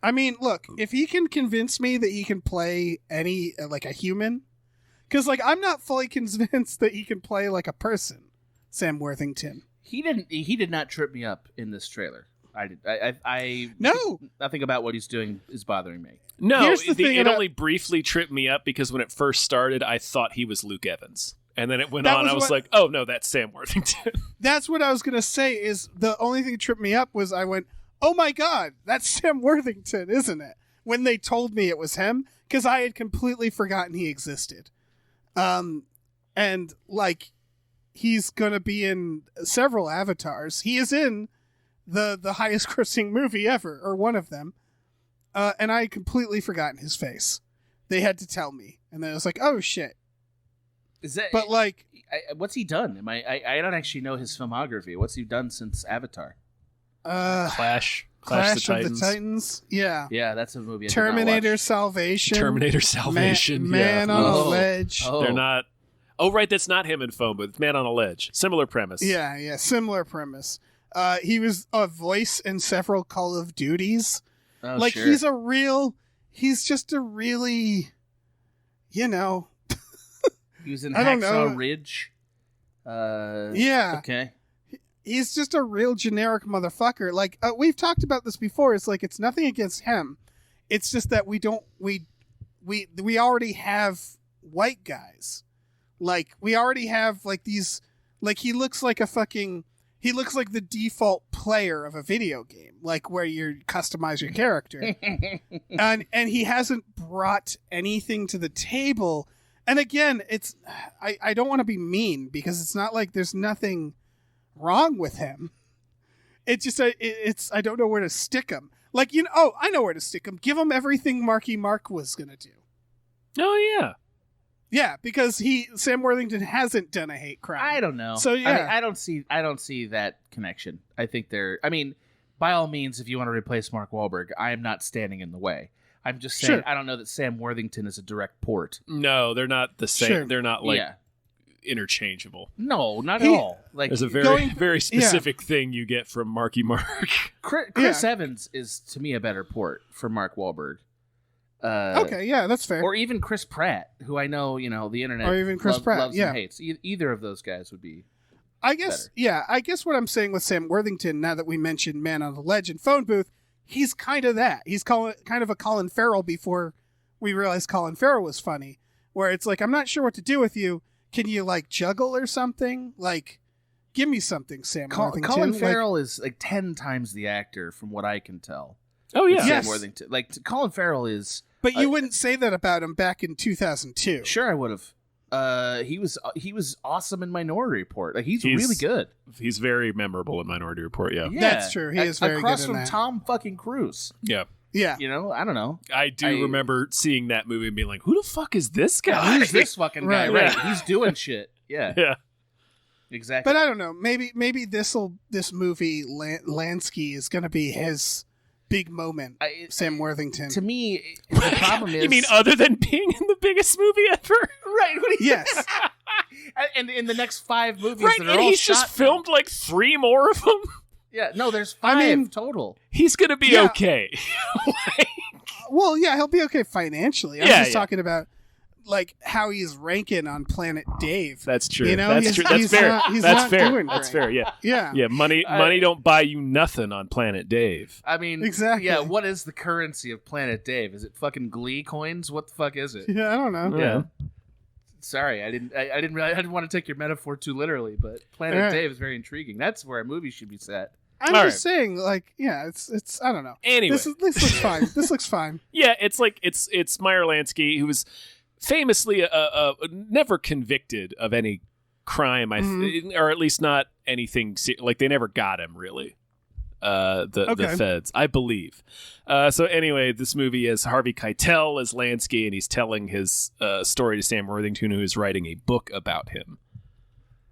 I mean, look, if he can convince me that he can play any like a human, because like I'm not fully convinced that he can play like a person. Sam Worthington. He did not trip me up in this trailer. I did. I No. Nothing about what he's doing is bothering me. No, Here's the thing it about- only briefly tripped me up because when it first started, I thought he was Luke Evans. And then it went That on, was I was what- like, oh no, that's Sam Worthington. That's what I was gonna say. Is the only thing that tripped me up was I went, "Oh my God, that's Sam Worthington, isn't it?" When they told me it was him, because I had completely forgotten he existed. And like, he's gonna be in several avatars. He is in the highest grossing movie ever, or one of them. And I had completely forgotten his face. They had to tell me, and then I was like, "Oh shit!" Is that? But like, what's he done? I don't actually know his filmography. What's he done since Avatar? Clash Clash the of Titans. the Titans. Yeah. Yeah, that's a movie. I did not Terminator watch. Salvation. Terminator Salvation. Man yeah. on a Oh. ledge. Oh. They're not. Oh, right, that's not him in phone booth. Man on a ledge. Similar premise. Yeah. Similar premise. He was a voice in several Call of Duties. Oh, Like, sure. he's just a really, He was in I don't Hacksaw know. Ridge. Yeah. Okay. He's just a real generic motherfucker. Like, we've talked about this before. It's like, it's nothing against him. It's just that we already have white guys. Like, we already have, like, these, like, he looks like the default player of a video game, like where you customize your character. and he hasn't brought anything to the table. And again, it's, I don't want to be mean because it's not like there's nothing wrong with him. It's just, I don't know where to stick him. Like, I know where to stick him. Give him everything Marky Mark was going to do. Oh, yeah. Yeah, because Sam Worthington hasn't done a hate crime. I don't know. So, yeah. I don't see that connection. I think by all means, if you want to replace Mark Wahlberg, I am not standing in the way. I'm just saying, Sure. I don't know that Sam Worthington is a direct port. No, they're not the same. Sure. They're not like yeah. interchangeable. No, not He- at all. Like There's a very Going- very specific thing you get from Marky Mark. Chris Evans is to me a better port for Mark Wahlberg. Okay, yeah, that's fair. Or even Chris Pratt, who I know, the internet Or even Chris Pratt, loves yeah. and hates. Either of those guys would be. I guess, better. yeah, I guess what I'm saying with Sam Worthington, now that we mentioned Man on the Ledge and Phone Booth, he's kind of that. He's kind of a Colin Farrell before we realized Colin Farrell was funny, where it's like, I'm not sure what to do with you. Can you, like, juggle or something? Like, give me something, Sam Worthington. Colin Like, Farrell is like 10 times the actor, from what I can tell. Oh yeah. Sam Yes. Worthington. Colin Farrell is. but you wouldn't say that about him back in 2002. Sure, I would have. He was awesome in Minority Report. Like he's really good. He's very memorable in Minority Report. Yeah. Yeah, That's true. He is very across good in from that. Tom fucking Cruise. Yeah. Yeah. I don't know. I do remember seeing that movie and being like, "Who the fuck is this guy?" Who's this fucking guy? Right. Right. He's doing shit. Yeah. Yeah. Exactly. But I don't know. Maybe this movie, Lansky, is going to be his big moment. Sam Worthington. To me, the problem is. You mean other than being in the biggest movie ever? right? What do you- Yes. And in the next 5 movies, Right, that are and all he's shot just now. filmed like 3 more of them. Yeah. No, there's 5 mean- total. He's gonna be Yeah. okay. Well, yeah, he'll be okay financially. I'm Yeah, just yeah. talking about like how he's ranking on Planet Dave. That's true. You know, That's he's- true. That's he's fair. not- he's That's not fair. doing That's great. fair. Yeah. Yeah. Yeah. Money don't buy you nothing on Planet Dave. I mean, Exactly. Yeah. What is the currency of Planet Dave? Is it fucking Glee coins? What the fuck is it? Yeah, I don't know. Yeah. Sorry, I didn't want to take your metaphor too literally, but Planet All right. Dave is very intriguing. That's where a movie should be set. I'm All just saying, like, yeah, it's I don't know. Anyway. This looks fine. This looks fine. Yeah, it's like it's Meyer Lansky, who was famously never convicted of any crime, or at least not anything like they never got him really. The feds, I believe. So anyway, this movie is Harvey Keitel as Lansky, and he's telling his story to Sam Worthington, who is writing a book about him.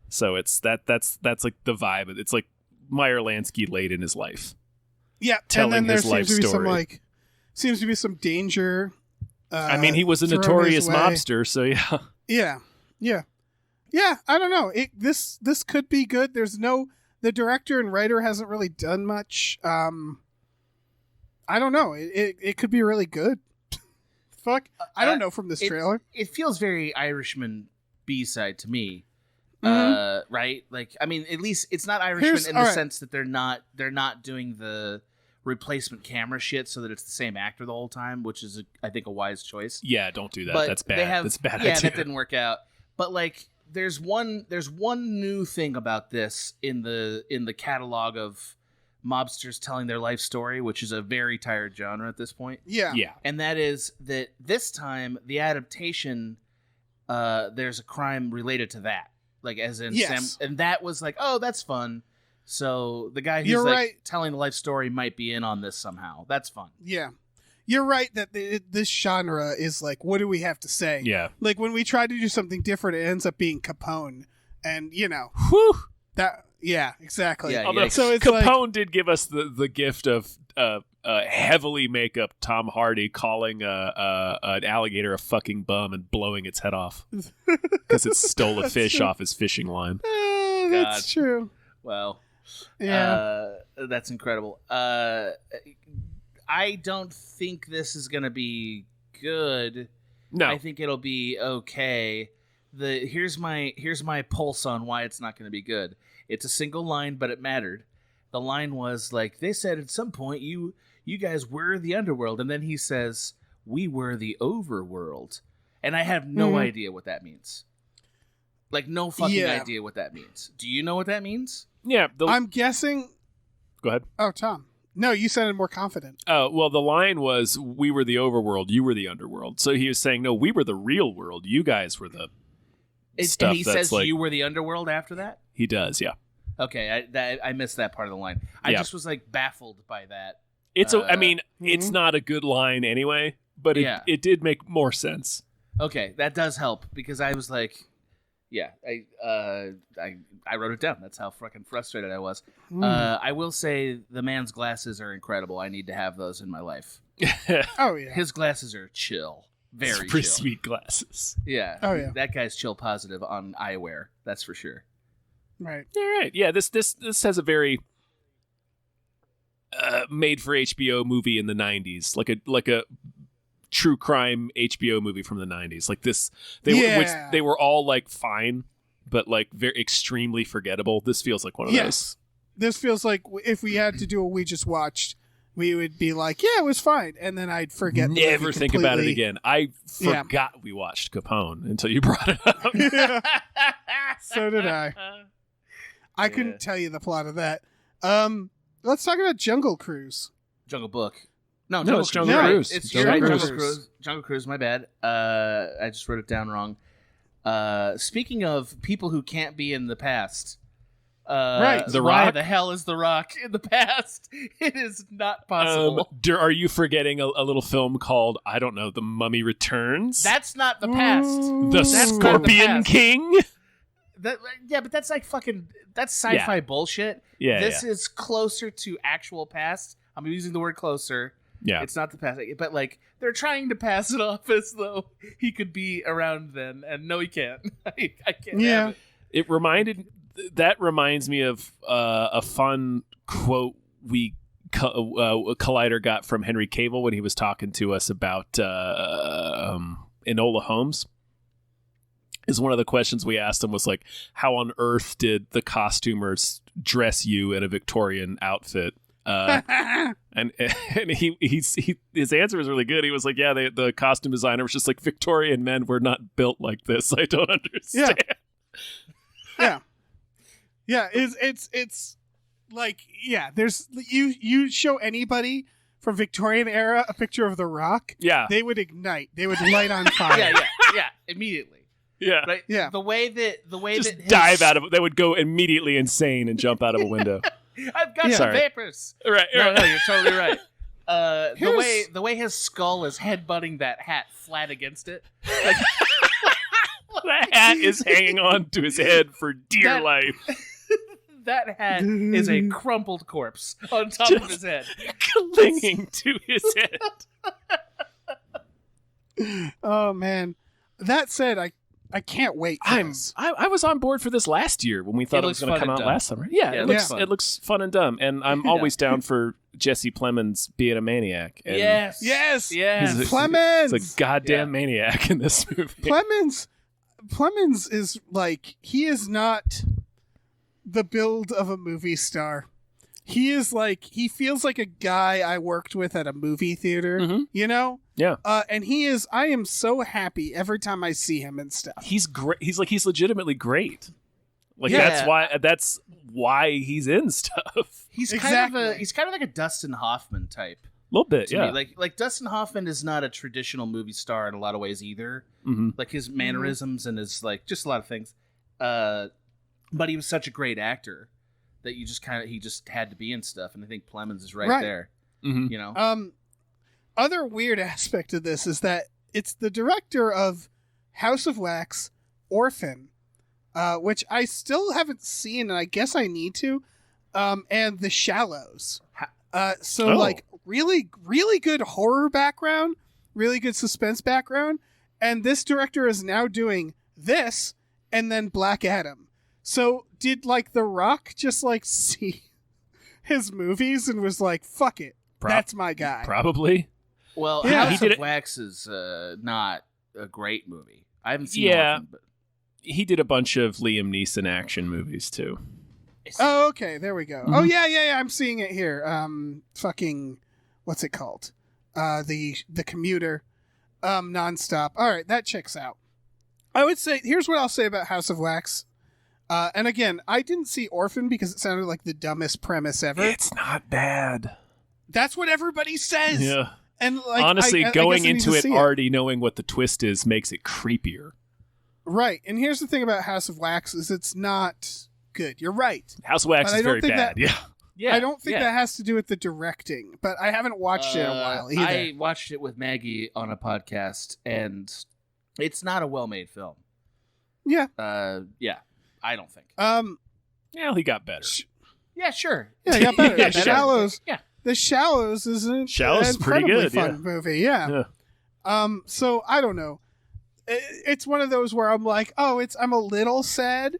So it's that's like the vibe. It's like Meyer Lansky late in his life. Yeah, Telling and then there his life seems to be story. seems to be some danger. I mean, he was a thrown his notorious way. mobster, so yeah. Yeah. I don't know. This could be good. The director and writer hasn't really done much. I don't know. It could be really good. Fuck, I don't know from this trailer. It feels very Irishman B-side to me. Right? Like, I mean, at least it's not Irishman in the sense that they're not doing the replacement camera shit so that it's the same actor the whole time, which is I think a wise choice. Yeah, don't do that. But That's bad. they have- That's a bad Yeah, idea. that didn't work out. But like, there's one new thing about this in the catalog of mobsters telling their life story, which is a very tired genre at this point. Yeah. Yeah. And that is that this time the adaptation, there's a crime related to that, like as in Yes. Sam, and that was like, oh, that's fun. So the guy who's You're like right. telling the life story might be in on this somehow. That's fun. Yeah. You're right that this genre is like, what do we have to say? Yeah. Like when we try to do something different, it ends up being Capone, and Whew. that. Yeah, exactly. Yeah, Although So it's Capone did give us the gift of heavily makeup Tom Hardy calling an alligator a fucking bum and blowing its head off because it stole a fish true. off his fishing line. Oh, that's God. true. Well, Yeah. that's incredible. I don't think this is gonna be good. No. I think it'll be okay. Here's my pulse on why it's not gonna be good. It's a single line, but it mattered. The line was like, they said at some point you guys were the underworld, and then he says we were the overworld, and I have no idea what that means. Like, no fucking idea what that means. Do you know what that means? Yeah. I'm guessing. Go ahead. Oh, Tom. No, you sounded more confident. Well, the line was, we were the overworld, you were the underworld. So he was saying, no, we were the real world. You guys were the stuff And he that's says like... you were the underworld after that? He does, yeah. Okay, I missed that part of the line. I Yeah. just was like baffled by that. It's I mean, it's not a good line anyway, but it did make more sense. Okay, that does help because I was like, yeah, I wrote it down. That's how fucking frustrated I was. I will say the man's glasses are incredible. I need to have those in my life. Oh yeah. His glasses are chill. Very pretty chill. sweet glasses. Yeah. Oh, yeah. That guy's chill positive on eyewear. That's for sure. Right. All right. Yeah, this has a very made for HBO movie in the 90s, like a true crime HBO movie from the 90s. Like this, which they were all like fine, but like very extremely forgettable. This feels like one of those. This feels like if we had to do what we just watched, we would be like, yeah, it was fine, and then I'd forget. Never think about it again. I forgot we watched Capone until you brought it up. So did I. I couldn't tell you the plot of that. Let's talk about Jungle Cruise. Jungle Book. No, it's Jungle Cruise. It's Jungle Jungle Cruise. Cruise. Jungle Cruise. My bad. I just wrote it down wrong. Speaking of people who can't be in the past, Right. The why Rock? the hell is The Rock in the past? It is not possible. Are you forgetting a little film called, I don't know, The Mummy Returns? That's not the past. The That's not the Scorpion past. King? Yeah, but that's like that's sci-fi bullshit. Yeah, This is closer to actual past. I'm using the word closer. Yeah. It's not the past, but like they're trying to pass it off as though he could be around then, and no, he can't. I can't. Yeah. Have it. That reminds me of a fun quote we Collider got from Henry Cavill when he was talking to us about Enola Holmes. Is one of the questions we asked him was like, how on earth did the costumers dress you in a Victorian outfit? And his answer was really good. He was like, yeah, the costume designer was just like, Victorian men were not built like this. I don't understand. Yeah, it's like, yeah, there's you show anybody from Victorian era a picture of The Rock, Yeah. they would ignite. They would light on fire. Yeah, immediately. Yeah. Right? Yeah. The way that Just his- dive out of it. They would go immediately insane and jump out of a window. I've got Yeah. the Sorry. vapors. Right. No, you're totally right. Here's- The way his skull is headbutting that hat flat against it. Like, The hat is hanging on to his head for dear That- life. that hat is a crumpled corpse on top of his head. Clinging to his head. Oh man. That said, I can't wait for this. I was on board for this last year when we thought it was looks going to fun come and out dumb. last summer. Yeah, Yeah, it looks fun and dumb, and I'm always down for Jesse Plemons being a maniac. And Yes. Yes. Yes. He's Plemons. He's a goddamn maniac in this movie. Plemons is like, he is not the build of a movie star. He is like, he feels like a guy I worked with at a movie theater, Mhm. you know? Yeah. And I am so happy every time I see him and stuff. He's great. He's legitimately great. Like Yeah. that's why he's in stuff. He's Exactly. he's kind of like a Dustin Hoffman type. A little bit, To yeah. me. Like Dustin Hoffman is not a traditional movie star in a lot of ways either. Mhm. Like his mannerisms and his like just a lot of things. But he was such a great actor that he just had to be in stuff, and I think Plemons is right there. Mhm. You know, Other weird aspect of this is that it's the director of House of Wax, Orphan, which I still haven't seen, and I guess I need to, and The Shallows. Like really, really good horror background, really good suspense background, and this director is now doing this and then Black Adam. So did like The Rock just like see his movies and was like, fuck it, that's my guy. Probably. well, Yeah. House He did of it- Wax is not a great movie. I haven't seen Yeah. Orphan, but He did a bunch of Liam Neeson action movies too. Oh, okay, there we go. Mhm. Oh yeah, I'm seeing it here. Fucking, what's it called? The Commuter, Nonstop. All right, that checks out. I would say, here's what I'll say about House of Wax. And again, I didn't see Orphan because it sounded like the dumbest premise ever. It's not bad. That's what everybody says. Yeah. And like, Honestly, I going guess I need into to it see already knowing what the twist is makes it creepier. Right. And here's the thing about House of Wax is it's not good. You're right. House of Wax But I is don't very think bad. that- Yeah. yeah, I don't think yeah. that has to do with the directing, but I haven't watched it in a while either. I watched it with Maggie on a podcast, and it's not a well-made film. Yeah. Yeah, I don't think. Yeah, he got better. Yeah, sure. Yeah, it got better. Yeah, The Shallows. Yeah. The Shallows is an Shallows is pretty incredibly good, fun movie. Yeah. So I don't know. It's one of those where I'm like, I'm a little sad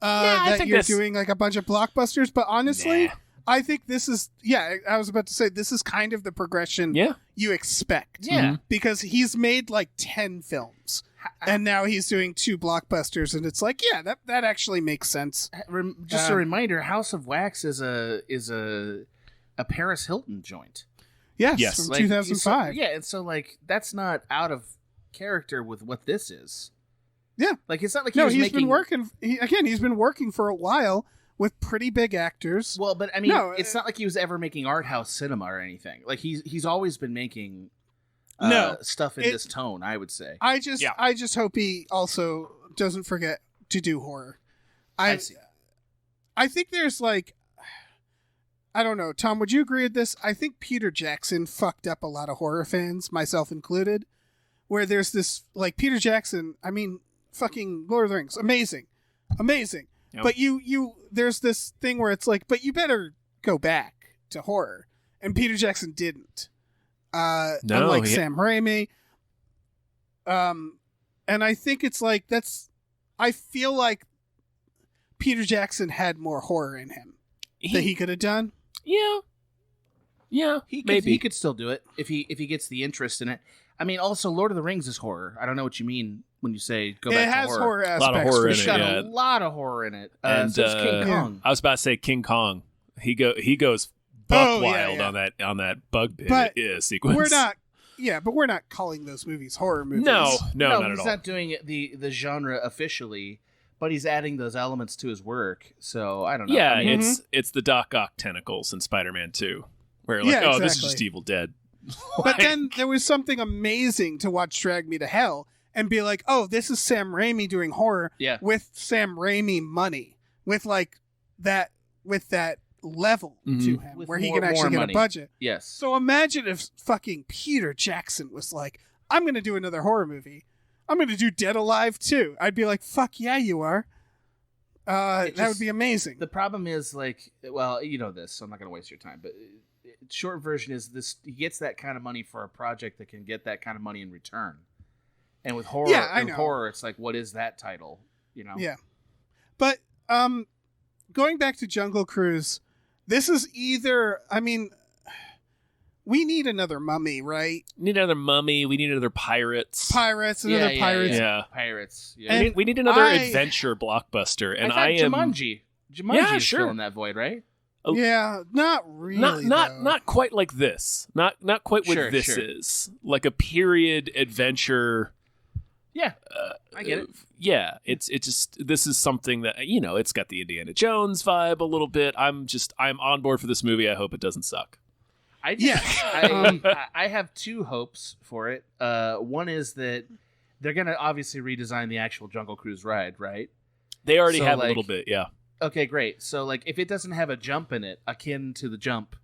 that you're doing like a bunch of blockbusters, but honestly, I think this is I was about to say this is kind of the progression you expect. Yeah. Because he's made like 10 films. And now he's doing 2 blockbusters, and it's like, that actually makes sense. Just a reminder: House of Wax is a Paris Hilton joint. Yes, from 2005. And so like that's not out of character with what this is. Yeah, like it's not like he's been working. He's been working for a while with pretty big actors. Well, but I mean, it's not like he was ever making art house cinema or anything. Like he's always been making. Stuff in this tone, I would say. I just hope he also doesn't forget to do horror. I think there's like, I don't know, Tom, would you agree with this? I think Peter Jackson fucked up a lot of horror fans, myself included, where there's this, like, Peter Jackson, I mean, fucking Lord of the Rings, amazing. Yep. But there's this thing where it's like, but you better go back to horror. And Peter Jackson didn't. Unlike Sam Raimi. And I think it's like I feel like Peter Jackson had more horror in him that he could have done. Yeah. He could still do it if he gets the interest in it. I mean, also Lord of the Rings is horror. I don't know what you mean when you say go back to horror. It has horror aspects. A lot of horror in it. It's got a lot of horror in it. And so King Kong. I was about to say King Kong. He goes buck wild on that bug pit sequence. We're not calling those movies horror movies. No, not at all. He's not doing the genre officially, but he's adding those elements to his work. So I don't know. Yeah, it's the Doc Ock tentacles in Spider-Man 2, where like, this is just Evil Dead. But then there was something amazing to watch Drag Me to Hell and be like, this is Sam Raimi doing horror with Sam Raimi money, with like that level to him where he can actually get a budget. Yes. So imagine if fucking Peter Jackson was like, I'm going to do another horror movie. I'm going to do Dead Alive 2. I'd be like, fuck yeah, you are. That would be amazing. The problem is like, well, you know this, so I'm not going to waste your time, but short version is this: he gets that kind of money for a project that can get that kind of money in return. And with horror, it's like, what is that title? You know? Yeah. But going back to Jungle Cruise, this is either, I mean, we need another Mummy, right? We need another Mummy. We need another Pirates. Pirates. Yeah. Pirates. Yeah. We need another adventure blockbuster. And I am Jumanji. Jumanji is filling that void, right? Yeah, not really. Not quite like this. Not quite what this is. Like a period adventure. Yeah, I get it. Yeah, it's just, this is something that, it's got the Indiana Jones vibe a little bit. I'm on board for this movie. I hope it doesn't suck. I have 2 hopes for it. One is that they're going to obviously redesign the actual Jungle Cruise ride, right? They already have a little bit, yeah. Okay, great. So, like, if it doesn't have a jump in it, akin to the jump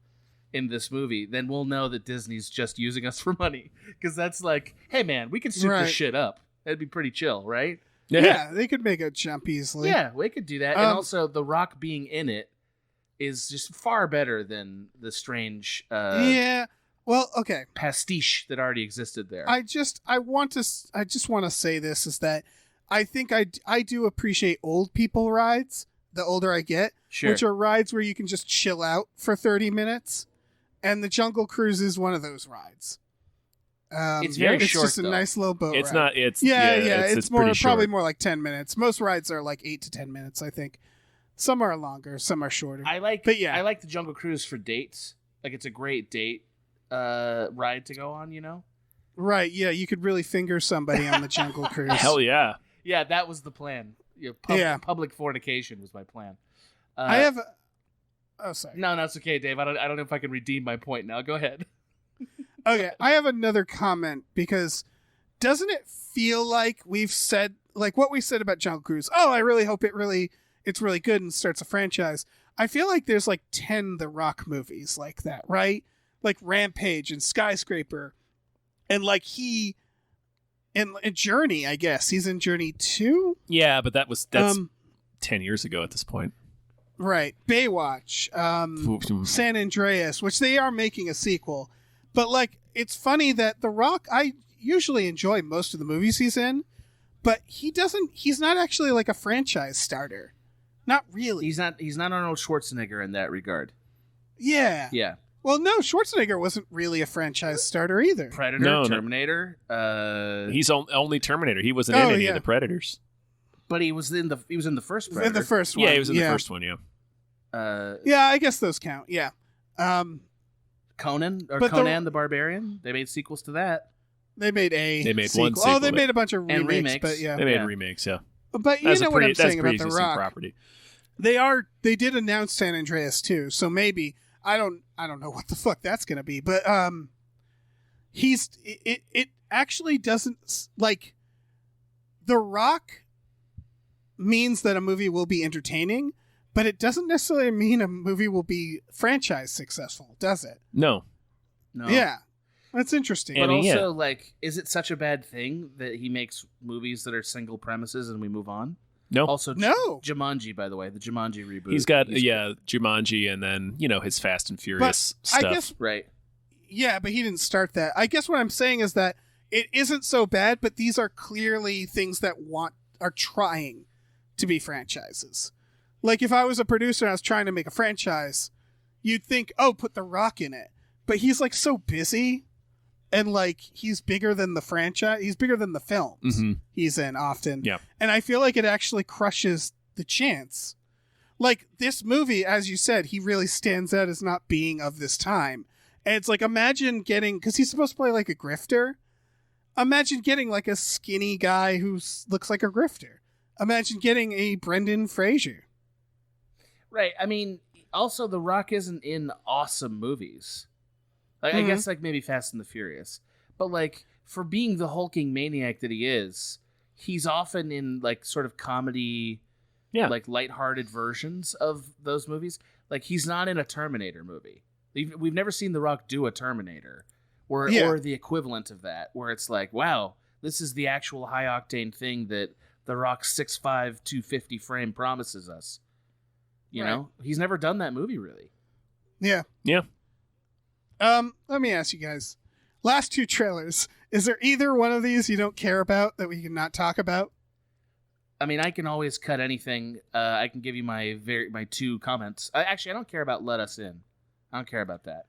in this movie, then we'll know that Disney's just using us for money. Because that's like, hey, man, we could soup this shit up. That'd be pretty chill, right? Yeah, they could make a jump easily. Yeah, we could do that. And also, The Rock being in it is just far better than the strange pastiche that already existed there. I just want to say this is that I think I do appreciate old people rides the older I get, which are rides where you can just chill out for 30 minutes, and the Jungle Cruise is one of those rides. It's very short. It's just a nice little boat It's ride. not. It's It's more pretty probably short. more like 10 minutes. Most rides are like 8 to 10 minutes, I think. Some are longer, some are shorter. I like the Jungle Cruise for dates. Like, it's a great date ride to go on. Right? Yeah, you could really finger somebody on the Jungle Cruise. Hell yeah! Yeah, that was the plan. Public fornication was my plan. I have. Oh, sorry. No, it's okay, Dave. I don't know if I can redeem my point now. Go ahead. Okay, I have another comment, because doesn't it feel like we've said, like what we said about Jungle Cruise? I really hope it's really good and starts a franchise. I feel like there's like 10 The Rock movies like that, right? Like Rampage and Skyscraper, and like in Journey, I guess he's in Journey 2. Yeah, but that's 10 years ago at this point. Right. Baywatch, San Andreas, which they are making a sequel. But, like, it's funny that The Rock, I usually enjoy most of the movies he's in, but he's not actually, like, a franchise starter. Not really. He's not Arnold Schwarzenegger in that regard. Yeah. Yeah. Well, no, Schwarzenegger wasn't really a franchise starter either. Predator, No. Terminator. He's only Terminator. He wasn't in any of the Predators. But he was in the first Predator. In the first one. Yeah, he was in the first one, yeah. Yeah, I guess those count, yeah. Conan the Barbarian. They made sequels to that. They made one sequel. Oh, they made a bunch of And remakes, but yeah. They made remakes, yeah. But you know what I'm saying about The Rock. Property. They did announce San Andreas too, so maybe I don't know what the fuck that's gonna be, but it actually doesn't, like, The Rock means that a movie will be entertaining, but it doesn't necessarily mean a movie will be franchise successful, does it? No. Yeah. That's interesting. But also, like, is it such a bad thing that he makes movies that are single premises and we move on? No. Also, No. Jumanji, by the way, the Jumanji reboot. He's got, Jumanji and then, his Fast and Furious stuff. I guess, right. Yeah, but he didn't start that. I guess what I'm saying is that it isn't so bad, but these are clearly things that are trying to be franchises. Like, if I was a producer and I was trying to make a franchise, you'd think, oh, put The Rock in it. But he's, like, so busy, and, like, he's bigger than the franchise. He's bigger than the films he's in often. Yeah. And I feel like it actually crushes the chance. Like, this movie, as you said, he really stands out as not being of this time. And it's like, imagine getting, because he's supposed to play, like, a grifter. Imagine getting, like, a skinny guy who looks like a grifter. Imagine getting a Brendan Fraser. Right. I mean, also, The Rock isn't in awesome movies. Like, I guess, like, maybe Fast and the Furious. But, like, for being the hulking maniac that he is, he's often in, like, sort of comedy, like, lighthearted versions of those movies. Like, he's not in a Terminator movie. We've never seen The Rock do a Terminator or the equivalent of that, where it's like, wow, this is the actual high-octane thing that The Rock's 6'5", 250 frame promises us. You know? He's never done that movie, really. Yeah. Yeah. Let me ask you guys. Last two trailers. Is there either one of these you don't care about that we can not talk about? I mean, I can always cut anything. I can give you my two comments. I don't care about Let Us In. I don't care about that.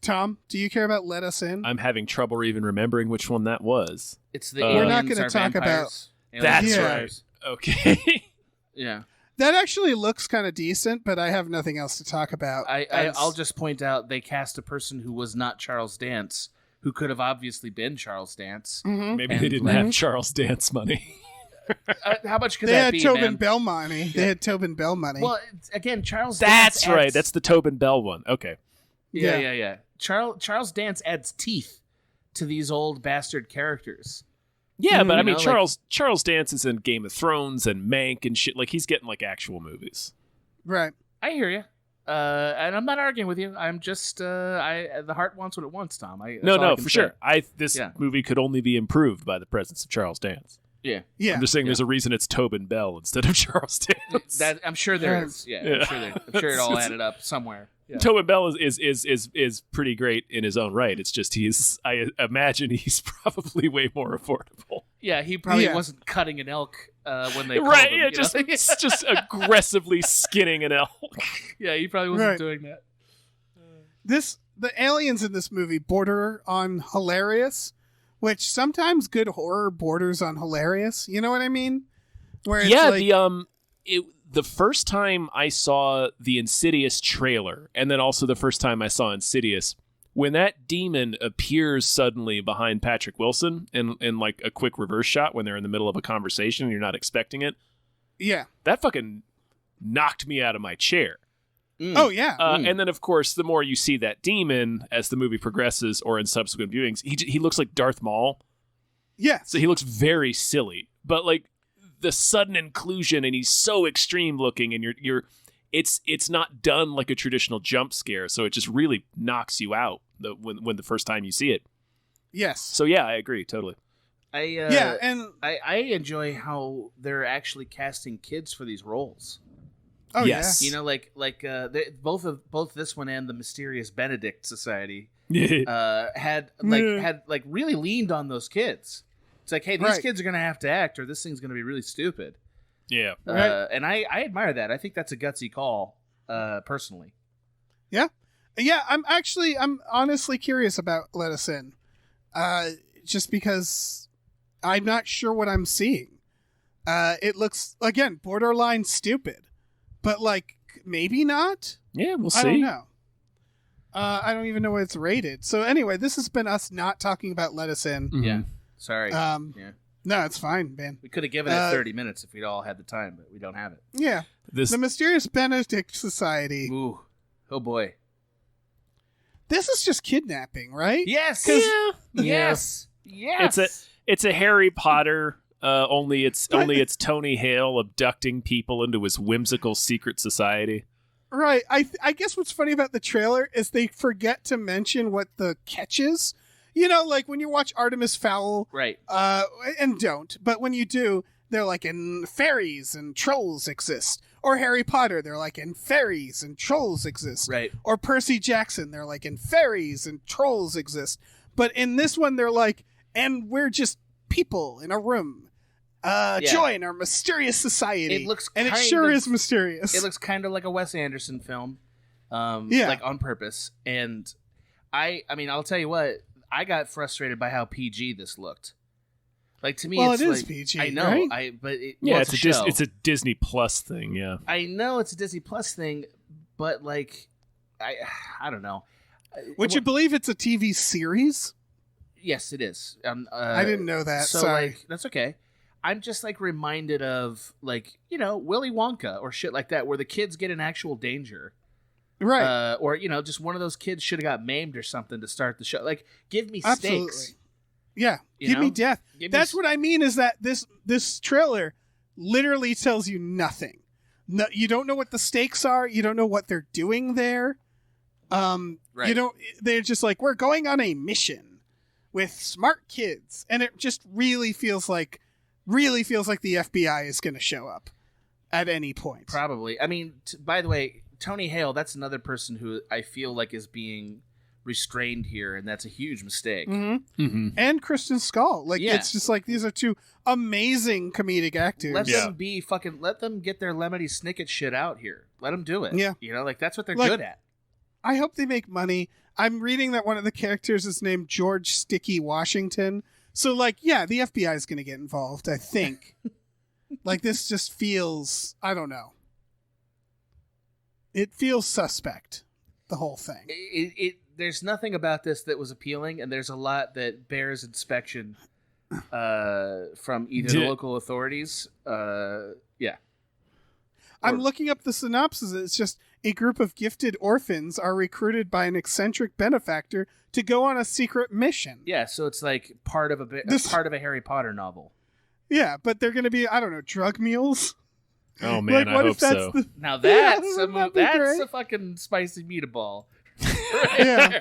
Tom, do you care about Let Us In? I'm having trouble even remembering which one that was. It's the We're aliens not going to are talk vampires. about... Aliens That's are right. vampires. Okay. Yeah. That actually looks kind of decent, but I have nothing else to talk about. I'll just point out they cast a person who was not Charles Dance, who could have obviously been Charles Dance. Maybe they didn't have Charles Dance money. How much could They that had be, Tobin man? Bell money. They had Tobin Bell money. Well, again, Charles Dance That's right. adds- That's the Tobin Bell one. Okay. Yeah. Charles Dance adds teeth to these old bastard characters. Yeah, but I mean, know, Charles Dance is in Game of Thrones and Mank and shit. Like, he's getting, like, actual movies. Right. I hear you. And I'm not arguing with you. I'm just the heart wants what it wants, Tom. No, for sure. This movie could only be improved by the presence of Charles Dance. Yeah. I'm just saying there's a reason it's Tobin Bell instead of Charles Dance. That I'm sure there is. Yeah. I'm sure it all added up somewhere. Yeah. Tobin Bell is pretty great in his own right. It's just I imagine he's probably way more affordable. Yeah, he probably wasn't cutting an elk when they called right. him, Yeah, just aggressively skinning an elk. Yeah, he probably wasn't doing that. The aliens in this movie border on hilarious, which sometimes good horror borders on hilarious. You know what I mean? Where it's like, the first time I saw the Insidious trailer, and then also the first time I saw Insidious, when that demon appears suddenly behind Patrick Wilson in like a quick reverse shot when they're in the middle of a conversation and you're not expecting it. Yeah. That fucking knocked me out of my chair. Oh, yeah. And then, of course, the more you see that demon as the movie progresses or in subsequent viewings, he looks like Darth Maul. Yeah. So he looks very silly. But, like, the sudden inclusion, and he's so extreme looking, and it's not done like a traditional jump scare, so it just really knocks you out when the first time you see it. Yes. So yeah, I agree totally. I enjoy how they're actually casting kids for these roles. Oh Yes. You know, both this one and the Mysterious Benedict Society had really leaned on those kids. It's like, hey, these kids are gonna have to act, or this thing's gonna be really stupid. Yeah. And I admire that. I think that's a gutsy call, personally. Yeah. I'm honestly curious about Let Us In, just because I'm not sure what I'm seeing. It looks, again, borderline stupid, but like maybe not. Yeah, we'll see. I don't know. I don't even know what it's rated. So anyway, this has been us not talking about Let Us In. Mm-hmm. Yeah. Sorry. Yeah. No, it's fine, man. We could have given it 30 minutes if we'd all had the time, but we don't have it. Yeah. The Mysterious Benedict Society. Ooh. Oh, boy. This is just kidnapping, right? Yes. Yeah. Yes. Yes. It's a Harry Potter. Only it's Tony Hale abducting people into his whimsical secret society. Right. I guess what's funny about the trailer is they forget to mention what the catch is. You know, like when you watch Artemis Fowl, right? And don't, but when you do, they're like, in fairies and trolls exist. Or Harry Potter, they're like, in fairies and trolls exist. Right. Or Percy Jackson, they're like, in fairies and trolls exist. But in this one, they're like, and we're just people in a room. Join our mysterious society. It looks, and it sure is mysterious. It looks kind of like a Wes Anderson film, like on purpose. And I mean, I'll tell you what, I got frustrated by how PG this looked. Like, to me, it's it is like, PG. I know, right? It's a Disney Plus thing. Yeah, I know it's a Disney Plus thing, but like, I don't know. Would you believe it's a TV series? Yes, it is. I didn't know that. So, sorry. like, that's okay. I'm just like reminded of, like, you know, Willy Wonka or shit like that, where the kids get in actual danger. Right. Or, you know, just one of those kids should have got maimed or something to start the show. Like, give me Absolutely. stakes. Yeah. Give me death. That's what I mean, is that this trailer literally tells you nothing. No, you don't know what the stakes are. You don't know what they're doing there. Right. They're just like, we're going on a mission with smart kids. And it just really feels like the FBI is going to show up at any point. Probably. I mean, by the way, Tony Hale, that's another person who I feel like is being restrained here, and that's a huge mistake. Mm-hmm. Mm-hmm. And Kristen Schaal. Like, it's just like, these are two amazing comedic actors. Let them get their Lemony Snicket shit out here. Let them do it. Yeah. You know, like, that's what they're Like, good at. I hope they make money. I'm reading that one of the characters is named George Sticky Washington. So, like, yeah, the FBI is going to get involved, I think. Like, this just feels, I don't know. It feels suspect, the whole thing. There's nothing about this that was appealing, and there's a lot that bears inspection from either the local authorities. I'm looking up the synopsis. It's just, a group of gifted orphans are recruited by an eccentric benefactor to go on a secret mission. Yeah, so it's like part of a Harry Potter novel. Yeah, but they're going to be, I don't know, drug mules? Oh, man, like, what I if hope that's so. Now that's great. a fucking spicy meatball. Yeah.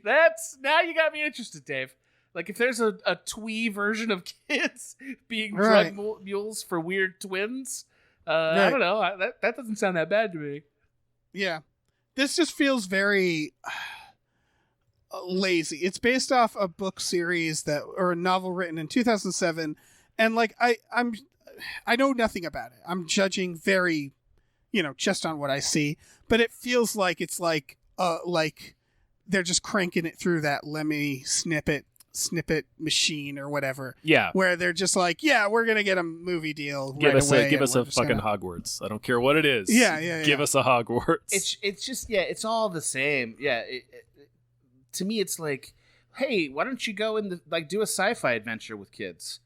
Now you got me interested, Dave. Like, if there's a twee version of kids being Right. drug mules for weird twins, Right. I don't know. That doesn't sound that bad to me. Yeah. This just feels very lazy. It's based off a book series or a novel written in 2007, and like I know nothing about it. I'm judging very, just on what I see, but it feels like it's like they're just cranking it through that Lemmy snippet machine or whatever. Yeah. Where they're just like, yeah, we're going to get a movie deal give right us away. Give us a fucking Hogwarts. I don't care what it is. Yeah. Give us a Hogwarts. It's just, it's all the same. Yeah. To me, it's like, hey, why don't you go and do a sci-fi adventure with kids?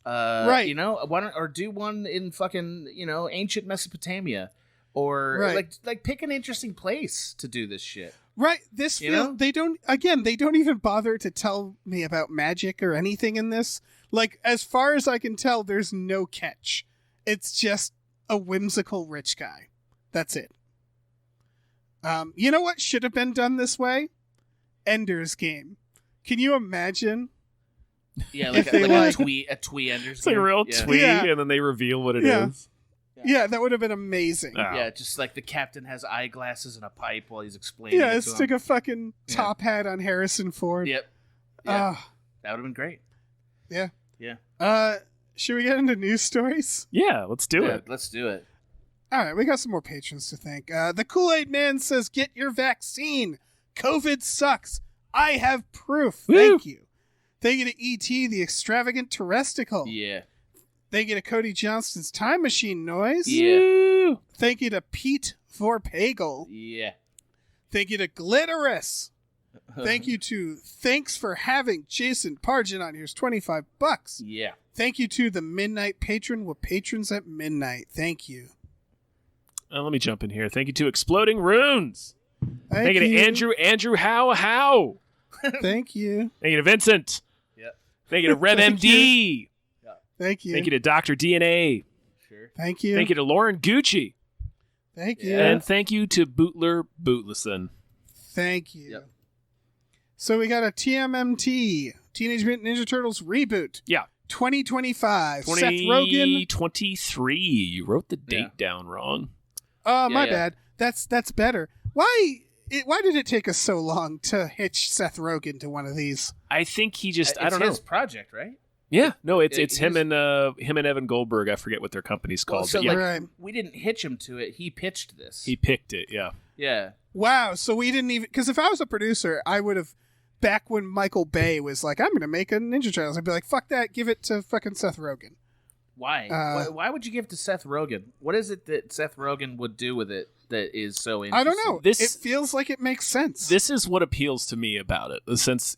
Right. Or do one in fucking, ancient Mesopotamia, or right. pick an interesting place to do this shit. Right. This they don't even bother to tell me about magic or anything in this. Like, as far as I can tell, there's no catch. It's just a whimsical rich guy. That's it. You know what should have been done this way? Ender's Game. Can you imagine? Yeah, a twee Ender's It's like a real twee, and then they reveal what it is. Yeah, that would have been amazing. Oh. Yeah, just like the captain has eyeglasses and a pipe while he's explaining. Yeah, it let's to stick him. a fucking top hat on Harrison Ford. Yep. Yeah, Ah, that would have been great. yeah. Yeah. Should we get into news stories? Yeah, let's do it. Let's do it. All right, we got some more patrons to thank. The Kool-Aid Man says, "Get your vaccine. COVID sucks. I have proof. Woo! Thank you." Thank you to E.T. the Extravagant Terresticle. Yeah. Thank you to Cody Johnston's Time Machine Noise. Yeah. Thank you to Pete Vorpagel. Yeah. Thank you to Glitterous. Thank you to Thanks for Having Jason Pargin on. Here's $25. Yeah. Thank you to the Midnight Patron with patrons at midnight. Thank you. Let me jump in here. Thank you to Exploding Runes. Thank Thank you to Andrew How. Thank you. Thank you to Vincent. Yep. Thank you to RevMD. Thank you. Thank you to Dr. DNA. Sure. Thank you. Thank you to Lauren Gucci. Thank you. Yeah. And thank you to Bootler Bootlesson. Thank you. Yep. So we got a TMNT, Teenage Mutant Ninja Turtles reboot. Yeah. 2025. Seth Rogen. 2023. You wrote the date down wrong. Oh, my yeah. bad. That's better. Why did it take us so long to hitch Seth Rogen to one of these? I think he just, I It's don't know. his project, right? Yeah. No, it's It- him and Evan Goldberg. I forget what their company's called. so but yeah, like, Right. we didn't hitch him to it. He pitched this. he picked it. Yeah. Yeah. Wow. So we didn't even, because if I was a producer, I would have, back when Michael Bay was like, I'm going to make a Ninja Turtles, I'd be like, fuck that, give it to fucking Seth Rogen. Why? Why would you give it to Seth Rogen? What is it that Seth Rogen would do with it that is so interesting? I don't know. This- it feels like it makes sense. This is what appeals to me about it. Since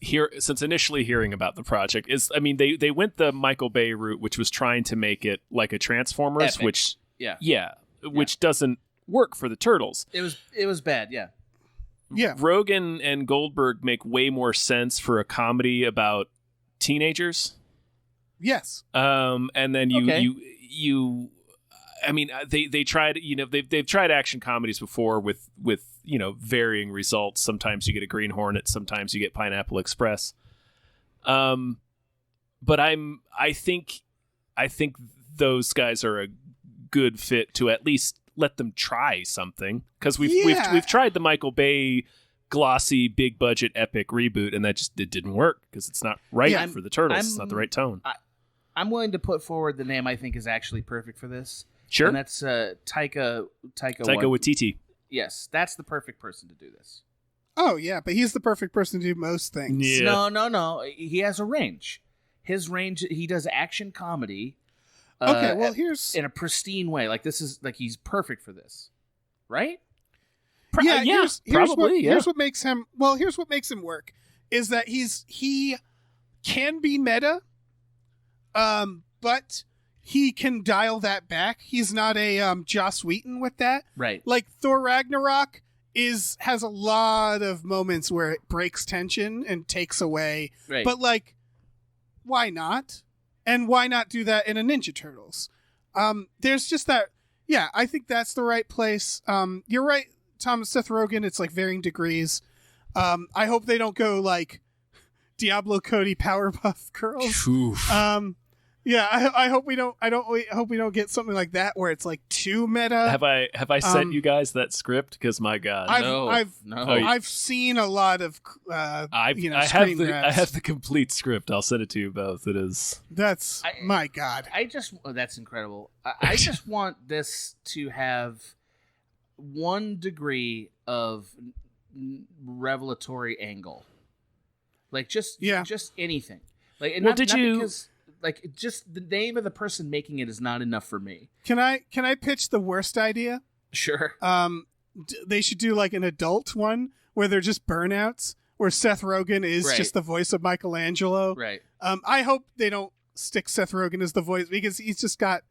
initially hearing about the project is, I mean, they went the Michael Bay route, which was trying to make it like a Transformers, Epic. which Yeah. which doesn't work for the Turtles. It was bad. Yeah. Yeah. Rogen and Goldberg make way more sense for a comedy about teenagers. Yes. And then Okay. you I mean, they tried, they've tried action comedies before with varying results. Sometimes you get a Green Hornet, sometimes you get Pineapple Express. But I think those guys are a good fit to at least let them try something, because we've tried the Michael Bay glossy big budget epic reboot, and it didn't work because it's not right Yeah, for the Turtles. It's not the right tone. I'm willing to put forward the name I think is actually perfect for this. Sure. And that's Taika Waititi. Yes, that's the perfect person to do this. Oh, yeah, but he's the perfect person to do most things. Yeah. No. He has a range. His range, he does action comedy. Okay, well, here's... in a pristine way. Like this is like he's perfect for this, right? Here's probably. Here's what makes him... Well, here's what makes him work, is that he can be meta, but he can dial that back. He's not a Joss Whedon with that. Right. Like Thor Ragnarok has a lot of moments where it breaks tension and takes away. Right. But like, why not? And why not do that in a Ninja Turtles? There's just that. Yeah, I think that's the right place. You're right, Thomas. Seth Rogen. It's like varying degrees. I hope they don't go like Diablo Cody Powerpuff Girls. Oof. Yeah, I hope we don't. I hope we don't get something like that where it's like too meta. Have I sent you guys that script? Because my God, I've seen a lot of I screen grabs. I have the complete script. I'll send it to you both. It is My God. That's incredible. I just want this to have 1 degree of revelatory angle, like just anything. Like, and well, not because, like, just the name of the person making it is not enough for me. Can I pitch the worst idea? Sure. They should do like an adult one where they're just burnouts, where Seth Rogen is just the voice of Michelangelo. Right. I hope they don't stick Seth Rogen as the voice, because he's got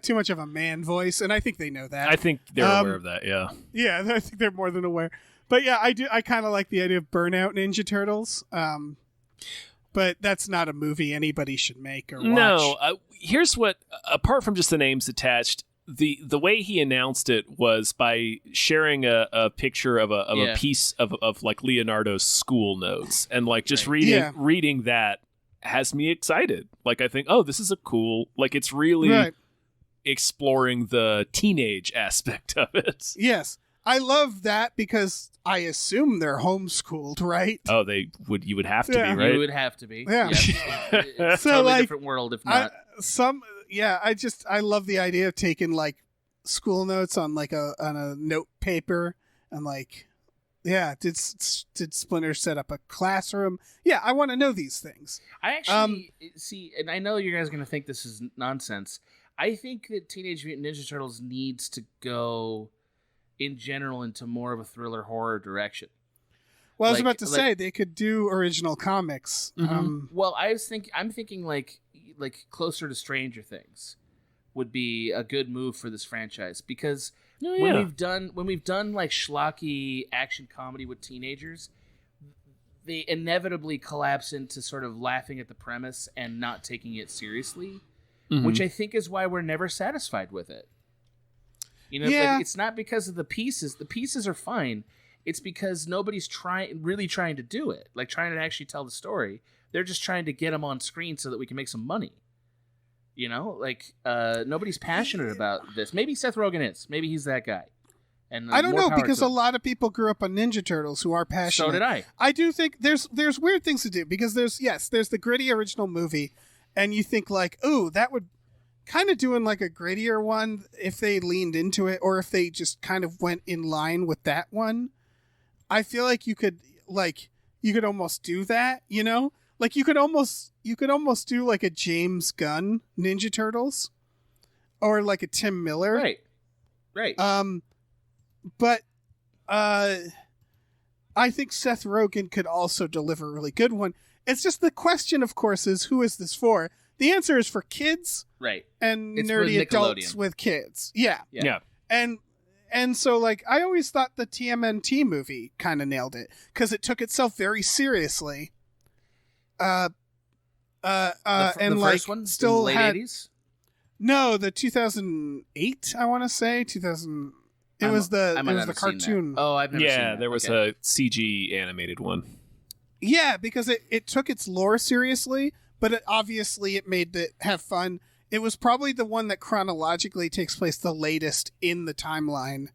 too much of a man voice, and I think they know that. I think they're aware of that. Yeah. Yeah, I think they're more than aware. But yeah, I kind of like the idea of Burnout Ninja Turtles. But that's not a movie anybody should make or watch. No, here's what. Apart from just the names attached, the way he announced it was by sharing a picture of a piece of like Leonardo's school notes, and like just reading that has me excited. Like, I think, oh, this is a cool. Like, it's really. Right. exploring the teenage aspect of it. Yes. I love that because I assume they're homeschooled, right? Oh, you would have to Yeah. be, right? You would have to be. Yeah. It's So, totally like, different world if not. I love the idea of taking like school notes on like on a note paper and like, yeah, did Splinter set up a classroom? Yeah, I want to know these things. I actually see, and I know you guys are going to think this is nonsense. I think that Teenage Mutant Ninja Turtles needs to go, in general, into more of a thriller horror direction. Well, I was about to say they could do original comics. Mhm. Well, I'm thinking like closer to Stranger Things would be a good move for this franchise, because when we've done like schlocky action comedy with teenagers, they inevitably collapse into sort of laughing at the premise and not taking it seriously, which I think is why we're never satisfied with it. You know, like, it's not because of the pieces. The pieces are fine. It's because nobody's really trying to do it, like trying to actually tell the story. They're just trying to get them on screen so that we can make some money. You know, like nobody's passionate about this. Maybe Seth Rogen is. Maybe he's that guy. And I don't more know, power because to a him. lot of people grew up on Ninja Turtles who are passionate. So did I. I do think there's weird things to do, because there's the gritty original movie, and you think like, ooh, that would kind of doing like a grittier one if they leaned into it, or if they just kind of went in line with that one. I feel like you could almost do that, you know? Like you could almost do like a James Gunn Ninja Turtles, or like a Tim Miller. Right. But I think Seth Rogen could also deliver a really good one. It's just the question, of course, is who is this for? The answer is for kids, Right. and It's nerdy for adults Nickelodeon. with kids. Yeah. Yeah. And so, like, I always thought the TMNT movie kind of nailed it, because it took itself very seriously. And The like first one, still in the late had 80s? no, the 2008, I want to say 2000. It was the cartoon. Oh, I've never seen Yeah, that. there was Okay. a CG animated one. Yeah, because it took its lore seriously, but it made it have fun. It was probably the one that chronologically takes place the latest in the timeline.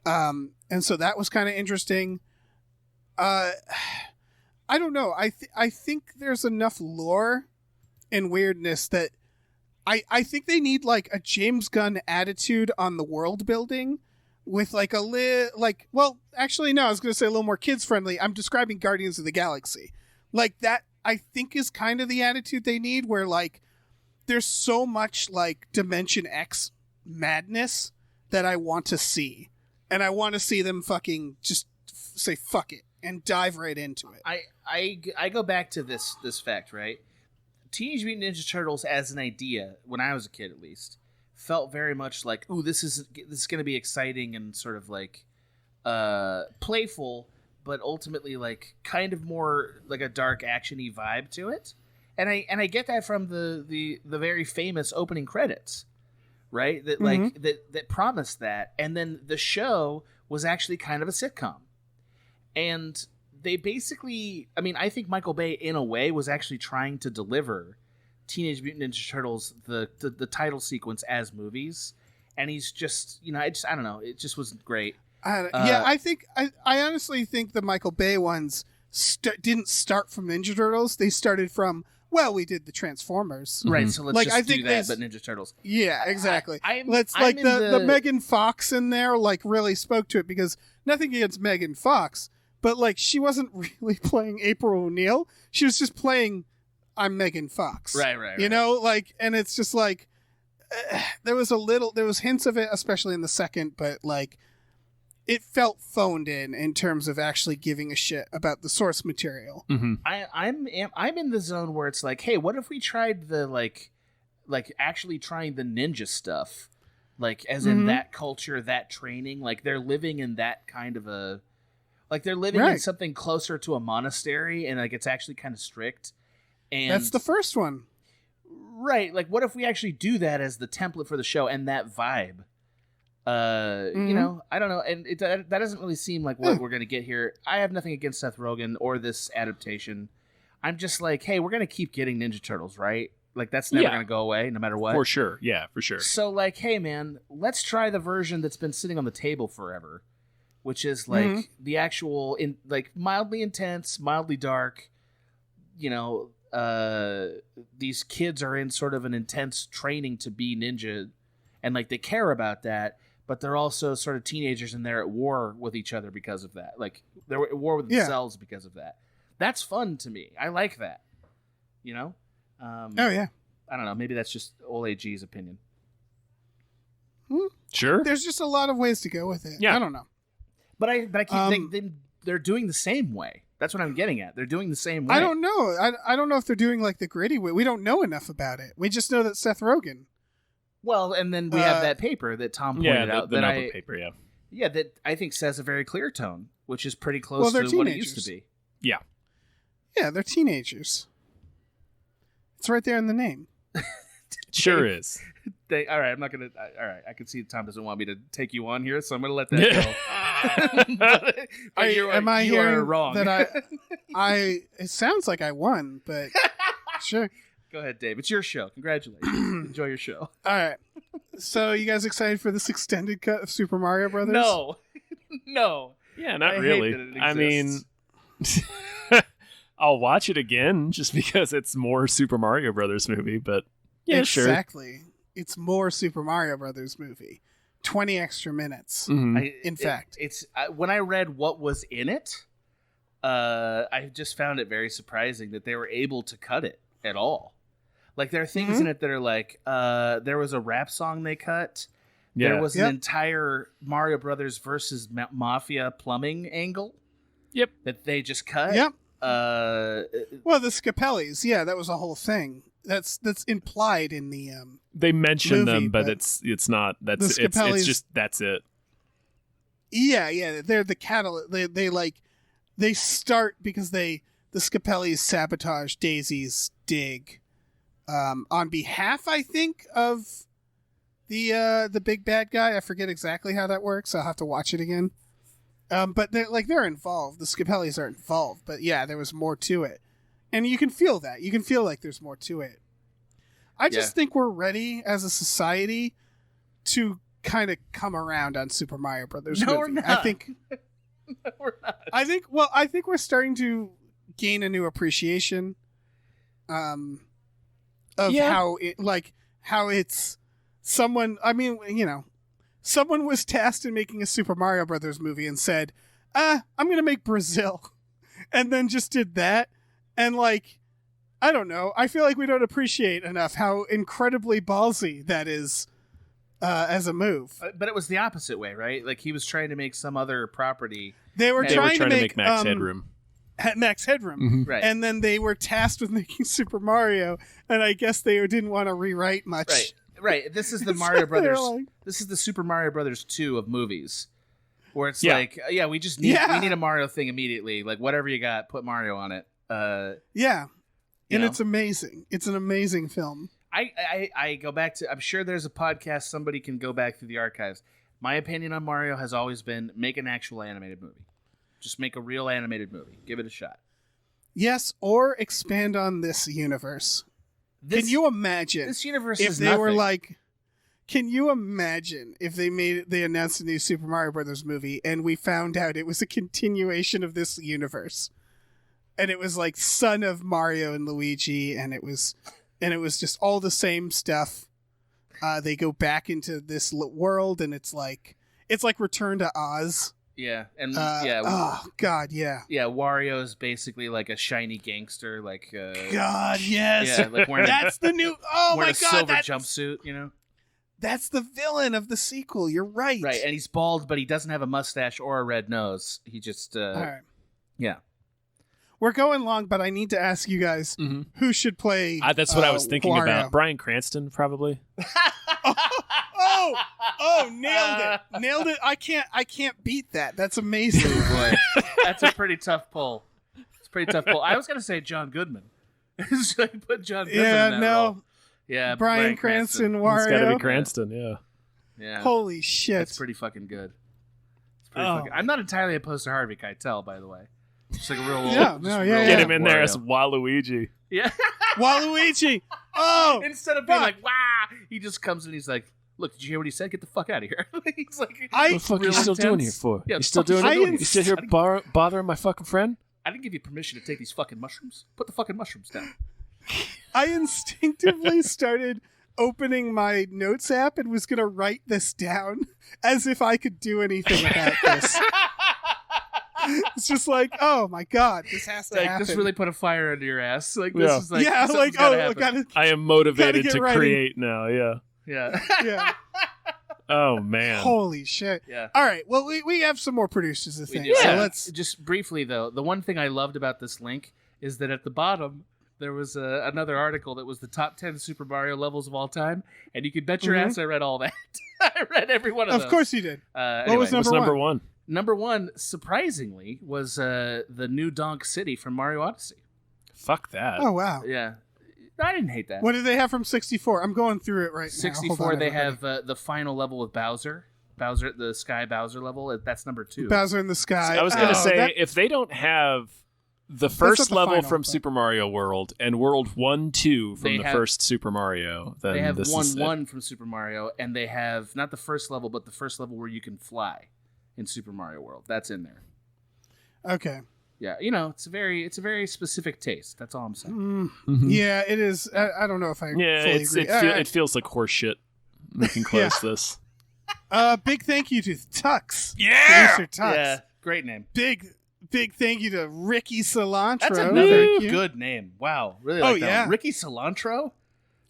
And so that was kind of interesting. I don't know. I think there's enough lore and weirdness that I think they need like a James Gunn attitude on the world building, with like well, actually no, I was going to say a little more kids friendly. I'm describing Guardians of the Galaxy. Like that, I think, is kind of the attitude they need, where like there's so much like Dimension X madness that I want to see, and I want to see them fucking just say fuck it and dive right into it. I go back to this fact, right? Teenage Mutant Ninja Turtles as an idea, when I was a kid at least, felt very much like, ooh, this is going to be exciting and sort of like playful, but ultimately like kind of more like a dark actiony vibe to it. And I get that from the very famous opening credits, right? That like that promised that, and then the show was actually kind of a sitcom, and they basically, I mean, I think Michael Bay in a way was actually trying to deliver Teenage Mutant Ninja Turtles the title sequence as movies, and he's just, you know, I don't know, it just wasn't great. I think I honestly think the Michael Bay ones didn't start from Ninja Turtles. They started from, well, we did the Transformers. Right, so let's Like, just I do think that, but Ninja Turtles. Yeah, exactly. I'm like in the Megan Fox in there like really spoke to it, because nothing against Megan Fox, but like she wasn't really playing April O'Neil. She was just playing I'm Megan Fox. Right. You know, like, and it's just like there was hints of it, especially in the second, but like it felt phoned in terms of actually giving a shit about the source material. Mm-hmm. I'm in the zone where it's like, hey, what if we tried the like actually trying the ninja stuff, like as in that culture, that training, like they're living in that kind of a, like they're living in something closer to a monastery, and like it's actually kind of strict. And that's the first one. Right. Like, what if we actually do that as the template for the show and that vibe? You know, I don't know. And that doesn't really seem like what we're going to get here. I have nothing against Seth Rogen or this adaptation. I'm just like, hey, we're going to keep getting Ninja Turtles, right? Like, that's never Yeah. going to go away, no matter what. For sure. Yeah, for sure. So, like, hey, man, let's try the version that's been sitting on the table forever, which is, like, the actual, mildly intense, mildly dark, these kids are in sort of an intense training to be ninja, and, like, they care about that, but they're also sort of teenagers and they're at war with each other because of that. Like, they're at war with themselves because of that. That's fun to me. I like that. Oh, yeah. I don't know. Maybe that's just old AG's opinion. Sure. There's just a lot of ways to go with it. Yeah. I don't know. But I keep they're doing the same way. That's what I'm getting at. They're doing the same way. I don't know. I don't know if they're doing like the gritty way. We don't know enough about it. We just know that Seth Rogen. Well, and then we have that paper that Tom pointed out. The Notebook paper, yeah. Yeah, that I think says a very clear tone, which is pretty close to what it used to be. Yeah. Yeah, they're teenagers. It's right there in the name. It sure is. All right, I'm not going to... All right, I can see Tom doesn't want me to take you on here, so I'm going to let that go. Am I you hearing are wrong. that it sounds like I won, but sure. Go ahead, Dave. It's your show. Congratulations. Enjoy your show. All right. So, you guys excited for this extended cut of Super Mario Brothers? No. Yeah, not I hate really. that it I mean, I'll watch it again just because it's more Super Mario Brothers movie, but yeah, sure. Exactly. It's more Super Mario Brothers movie. 20 extra minutes. Mhm. In fact. It's when I read what was in it, I just found it very surprising that they were able to cut it at all. Like, there are things in it that are like, there was a rap song they cut. Yeah. There was an entire Mario Brothers versus Mafia plumbing angle. Yep. That they just cut. Yep. Well, the Scapellis, yeah, that was a whole thing. That's implied in the they mention movie, them, but it's not. That's the it's Scapellis- just that's it. Yeah, they're the catalyst. They start because the Scapellis sabotage Daisy's dig, on behalf, I think, of the big bad guy. I forget exactly how that works. I'll have to watch it again. But they're involved. The Scapellis are involved. But yeah, there was more to it, and you can feel that. You can feel like there's more to it. I just think we're ready as a society to kind of come around on Super Mario Brothers. No, movie. we're not. I think No, we're not. I think we're starting to gain a new appreciation of how it's someone. I mean, someone was tasked in making a Super Mario Brothers movie and said, I'm going to make Brazil, and then just did that. And I don't know. I feel like we don't appreciate enough how incredibly ballsy that is as a move. But it was the opposite way, right? Like, he was trying to make some other property. They were trying to make Max Headroom. Max Headroom. Mhm. Right. And then they were tasked with making Super Mario, and I guess they didn't want to rewrite much. Right. This is the Mario So they're Brothers. like- This is the Super Mario Brothers 2 of movies, where it's Yeah. like, we just need we need a Mario thing immediately. Like, whatever you got, put Mario on it. Yeah. You And know? it's amazing. It's an amazing film. I go back to. I'm sure there's a podcast somebody can go back through the archives. My opinion on Mario has always been make an actual animated movie. Just make a real animated movie. Give it a shot. Yes, or expand on this universe. Can you imagine This universe if is they nothing. were like? Can you imagine if they announced a new Super Mario Brothers movie and we found out it was a continuation of this universe, and it was like son of Mario and Luigi, and it was just all the same stuff. They go back into this world, and it's like Return to Oz. Yeah, and Oh God, yeah. yeah. Wario is basically like a shiny gangster, like God, yes. yeah, like wearing That's the new. Oh wearing my a silver God, jumpsuit, that's the villain of the sequel. You're right. Right, and he's bald, but he doesn't have a mustache or a red nose. He just All right. yeah. We're going long, but I need to ask you guys who should play. That's what I was thinking Wario. about. Bryan Cranston, probably. Nailed it. I can't beat that. That's amazing. Boy, that's a pretty tough pull. It's a pretty tough pull. I was gonna say John Goodman. So you put John Goodman in that role. Yeah, Bryan Cranston, It's got to Wario. be Cranston, yeah. Yeah, Holy shit. that's pretty fucking good. It's pretty fucking. I'm not entirely opposed to Harvey Keitel, by the way. Just like a real Yeah, old, no, just yeah, real Get yeah. him in there as Wario. Waluigi. Yeah. Waluigi. Oh, Instead of being fuck. like, "Wow," he just comes and he's like, "Look, did you hear what he said? Get the fuck out of here." He's like, What the fuck are you real still doing here intense. for? Yeah, You still the fuck doing you it? still You still here bothering my fucking friend? I didn't give you permission to take these fucking mushrooms. Put the fucking mushrooms down. I instinctively started opening my notes app and was going to write this down as if I could do anything about this. It's just like, oh my god, this has to Like, happen. this really put a fire under your ass. Like, Yeah. this is like, yeah, something's like, gotta oh, happen. gotta, I am motivated Gotta to get writing. create now. Yeah. Yeah. yeah. Oh man. Holy shit. Yeah. All right, well, we have some more producers to think. do. So Yeah. let's. Just briefly, though, the one thing I loved about this link is that at the bottom, there was another article that was the top 10 Super Mario levels of all time, and you could bet your ass I read all that. I read every one of those. Of course you did. Anyway, was What's number one? number one, surprisingly, was the New Donk City from Mario Odyssey. Fuck that. Oh, wow. Yeah. I didn't hate that. What do they have from 64? I'm going through it right now. 64, Hold on, they everybody. have the final level with Bowser. Bowser, the Sky Bowser level. That's number 2. Bowser in the Sky. I was gonna Oh, say that- if they don't have the not first the level final, from but- Super Mario World and World 1, 2 from They the have- first Super Mario, then They have this is it. 1-1 from Super Mario, and they have not the first level, but the first level where you can fly in Super Mario World. That's in there. Okay. Yeah, it's a very specific taste. That's all I'm saying. Mhm. Yeah, it is. I don't know if I Yeah, fully it agree. it feels like horse shit. We can close this. Big thank you to Tux. Yeah! Producer Tux. Yeah, great name. Big thank you to Ricky Cilantro. That's another Thank you. good name. Wow, really Oh, like that yeah. one. Ricky Cilantro.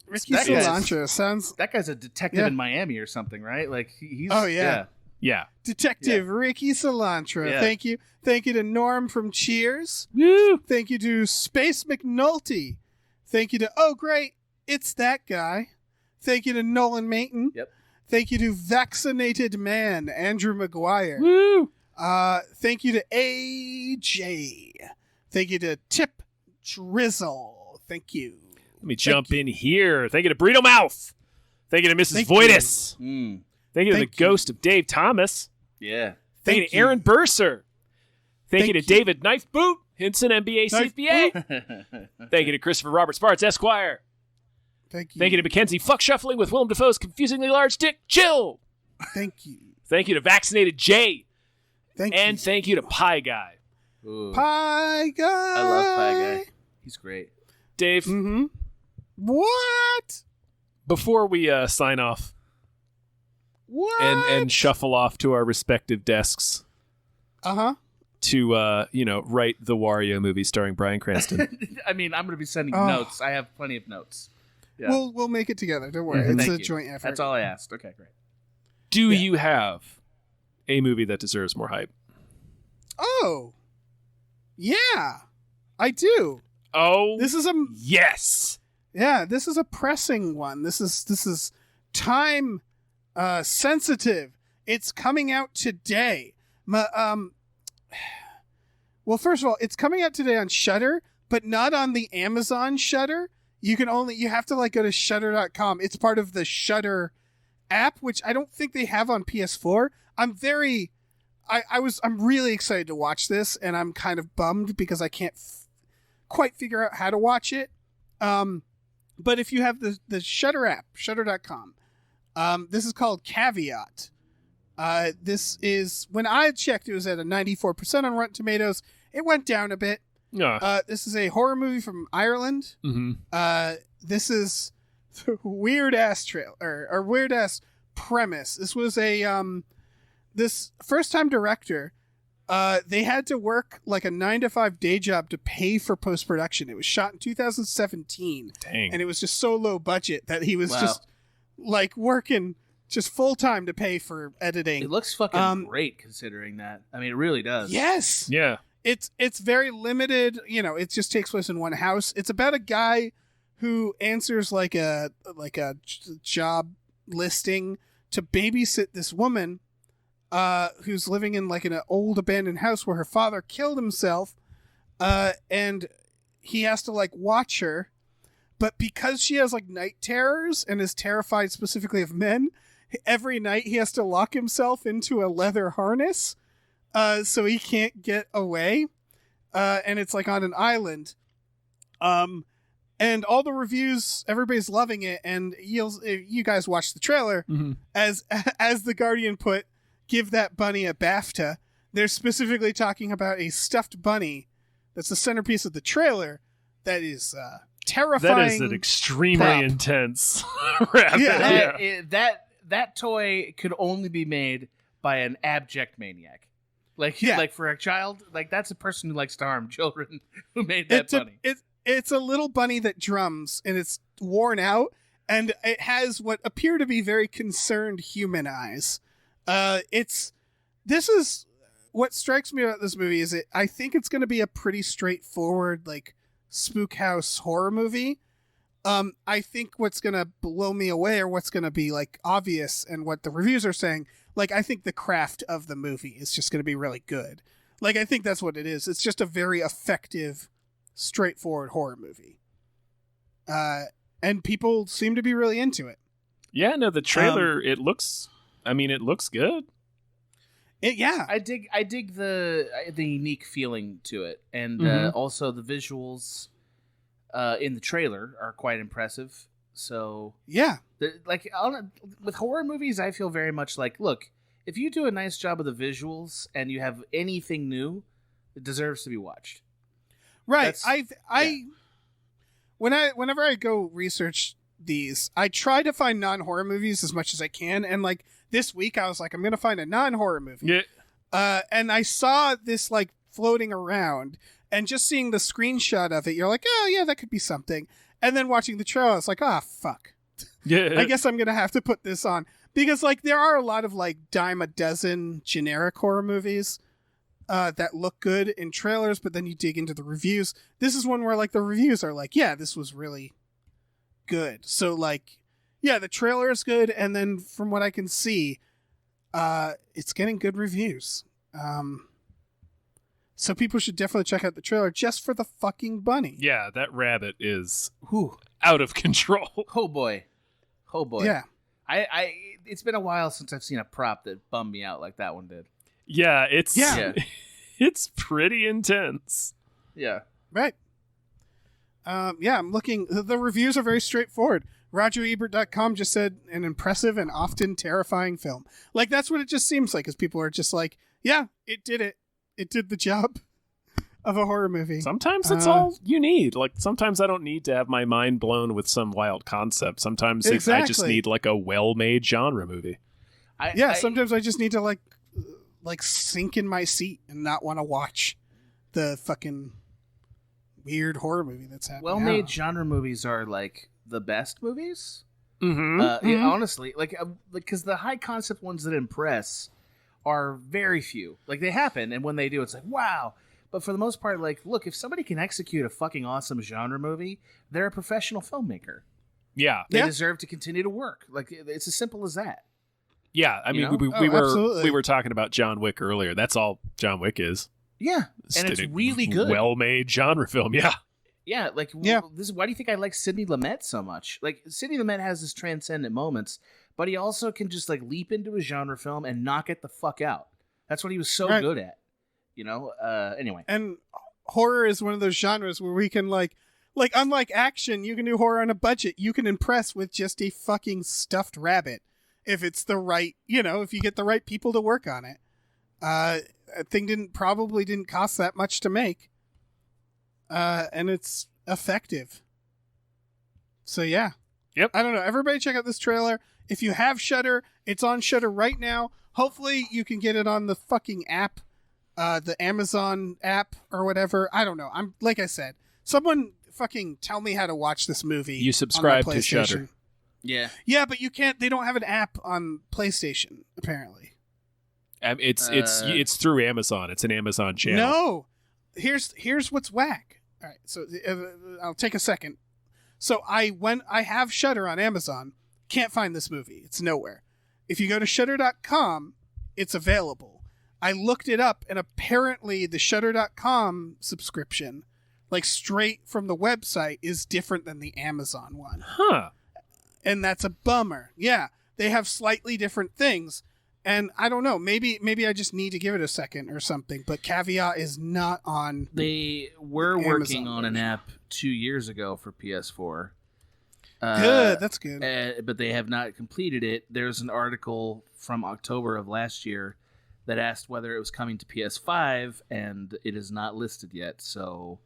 Ricky That guy's- Cilantro sounds That guy's a detective Yeah. in Miami or something, right? Like he's. Oh, yeah. Yeah. Detective Ricky Cilantro. Yeah. Thank you. Thank you to Norm from Cheers. Woo! Thank you to Space McNulty. Thank you to Oh Great, It's That Guy. Thank you to Nolan Mayton. Yep. Thank you to Vaccinated Man, Andrew McGuire. Woo! Thank you to AJ. Thank you to Tip Drizzle. Thank you. Let me jump in here. Thank you to Burrito Mouth. Thank you to Mrs. Thank Voitis. Mm, Thank you to Thank the you. ghost of Dave Thomas. yeah. Thank you to Aaron Burser. Thank you to Thank you. David Knife Boot, Hinson MBA Knife CPA. Thank you to Christopher Robert Sparts, Esquire. Thank you. Thank you to Mackenzie Fuck Shuffling with Willem Dafoe's confusingly large dick. Chill. Thank you. Thank you to Vaccinated Jay. Thank And you. thank you to Pie Guy. Ooh, Pie Guy. I love Pie Guy. He's great. Dave, Mm-hmm. What? before we sign off What? and shuffle off to our respective desks Uh-huh. to write the Wario movie starring Bryan Cranston. I mean, I'm going to be sending Oh. notes. I have plenty of notes. Yeah. We'll make it together. Don't worry. Mhm. It's Thank a you. joint effort. That's all I asked. Okay, great. Do Yeah. you have a movie that deserves more hype? Oh. Yeah. I do. Oh, This is a yes. this is a pressing one. This is time sensitive. It's coming out today. Well, first of all, it's coming out today on Shudder, but not on the Amazon Shudder. You have to go to shudder.com. It's part of the Shudder app, which I don't think they have on PS4. I'm really excited to watch this, and I'm kind of bummed because I can't quite figure out how to watch it. But if you have the Shudder app, shudder.com, this is called Caveat. This is, when I checked, it was at a 94% on Rotten Tomatoes. It went down a bit. This is a horror movie from Ireland. Mm-hmm. This is weird ass trailer or weird ass premise. This was this first time director. They had to work like a 9-to-5 day job to pay for post production. It was shot in 2017, Dang. and it was just so low budget that he was Wow. just working just full time to pay for editing. It looks fucking great considering that. I mean, it really does. Yes. Yeah. It's very limited. It just takes place in one house. It's about a guy who answers like a job listing to babysit this woman who's living in an old abandoned house where her father killed himself, and he has to watch her. But because she has night terrors and is terrified specifically of men, every night he has to lock himself into a leather harness. So he can't get away, and it's on an island. And all the reviews, everybody's loving it. And you guys watch the trailer, as the Guardian put, give that bunny a BAFTA. They're specifically talking about a stuffed bunny that's the centerpiece of the trailer that is terrifying. That is an extremely intense rabbit. Yeah. That toy could only be made by an abject maniac. Like for a child, like that's a person who likes to harm children who made that bunny. It's a little bunny that drums, and it's worn out, and it has what appear to be very concerned human eyes. This is what strikes me about this movie is I think it's going to be a pretty straightforward, like, spook house horror movie. I think what's going to blow me away, or what's going to be, like, obvious, and what the reviews are saying, like, I think the craft of the movie is just going to be really good. Like, I think that's what it is. It's just a very effective, straightforward horror movie. And people seem to be really into it. Yeah, no, the trailer, it looks good. I dig the unique feeling to it, and also the visuals in the trailer are quite impressive. So yeah, with horror movies, I feel very much like, look, if you do a nice job of the visuals and you have anything new, it deserves to be watched. Right. Whenever I go research these, I try to find non-horror movies as much as I can, and like this week I was like, I'm gonna find a non-horror movie. Yeah. And I saw this like floating around, and just seeing the screenshot of it, you're like, oh yeah, that could be something. And then watching the trailer, I was like, ah, fuck. Yeah. I guess I'm gonna have to put this on, because like there are a lot of like dime a dozen generic horror movies that look good in trailers, but then you dig into the reviews. This is one where like the reviews are like, yeah, this was really good. So like, yeah, the trailer is good, and then from what I can see, it's getting good reviews. So people should definitely check out the trailer just for the fucking bunny. Yeah, that rabbit is out of control. Oh boy. Yeah. It's been a while since I've seen a prop that bummed me out like that one did. Yeah, it's pretty intense. Yeah. Right. I'm looking. The reviews are very straightforward. RogerEbert.com just said an impressive and often terrifying film. Like, that's what it just seems like, is people are just like, yeah, it did it. It did the job of a horror movie. Sometimes it's all you need. Like, sometimes I don't need to have my mind blown with some wild concept. Sometimes I just need like a well-made genre movie. Sometimes I just need to like sink in my seat and not want to watch the fucking weird horror movie that's happening. Well-made genre movies are like the best movies. Mm-hmm. Honestly, because the high concept ones that impress are very few. Like, they happen, and when they do, it's like, wow. But for the most part, like, look, if somebody can execute a fucking awesome genre movie, they're a professional filmmaker. Yeah. They deserve to continue to work. Like, it's as simple as that. Yeah, I mean, we were talking about John Wick earlier. That's all John Wick is. Yeah, and it's really good. Well-made genre film, yeah. Yeah, like, this is why do you think I like Sidney Lumet so much? Like, Sidney Lumet has his transcendent moments, but he also can just, like, leap into a genre film and knock it the fuck out. That's what he was so good at, you know? Anyway. And horror is one of those genres where we can, like, unlike action, you can do horror on a budget. You can impress with just a fucking stuffed rabbit. If it's the right, if you get the right people to work on it. A thing probably didn't cost that much to make. And it's effective. So yeah. Yep. I don't know. Everybody check out this trailer. If you have Shudder, it's on Shudder right now. Hopefully you can get it on the fucking app, the Amazon app or whatever. I don't know. Like I said, someone fucking tell me how to watch this movie. You subscribe to Shudder. Yeah. Yeah, but you can't. They don't have an app on PlayStation, apparently. It's through Amazon. It's an Amazon channel. No. Here's what's whack. All right, so I'll take a second. So I have Shudder on Amazon. Can't find this movie. It's nowhere. If you go to Shudder.com, it's available. I looked it up, and apparently the Shudder.com subscription, like straight from the website, is different than the Amazon one. Huh. And that's a bummer. Yeah, they have slightly different things. And I don't know, maybe I just need to give it a second or something. But Caveat is not on. They were working on an app 2 years ago for PS4. Good, that's good. But they have not completed it. There's an article from October of last year that asked whether it was coming to PS5, and it is not listed yet. So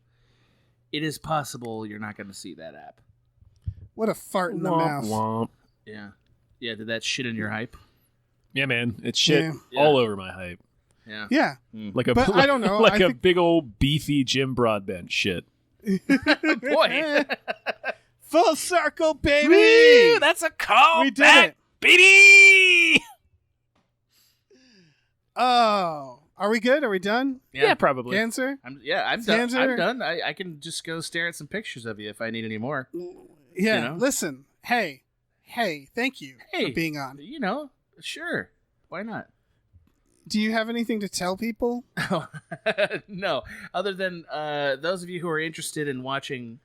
it is possible you're not going to see that app. What a fart in the Womp mouth. womp. Yeah. Yeah, did that shit in your hype? Yeah, man, it's shit Yeah. all over my hype. Yeah. Yeah. Like a, But I don't know, like I a think- big old beefy Jim Broadbent shit. Boy. Full circle, baby. Woo, that's a call We did back, it. baby. Oh, are we good? Are we done? Yeah, probably. Ganser? I'm done. Ganser? I'm done. I can just go stare at some pictures of you if I need any more. Yeah. You know? Listen. Hey, thank you Hey. for being on. You know, sure. Why not? Do you have anything to tell people? No, other than those of you who are interested in watching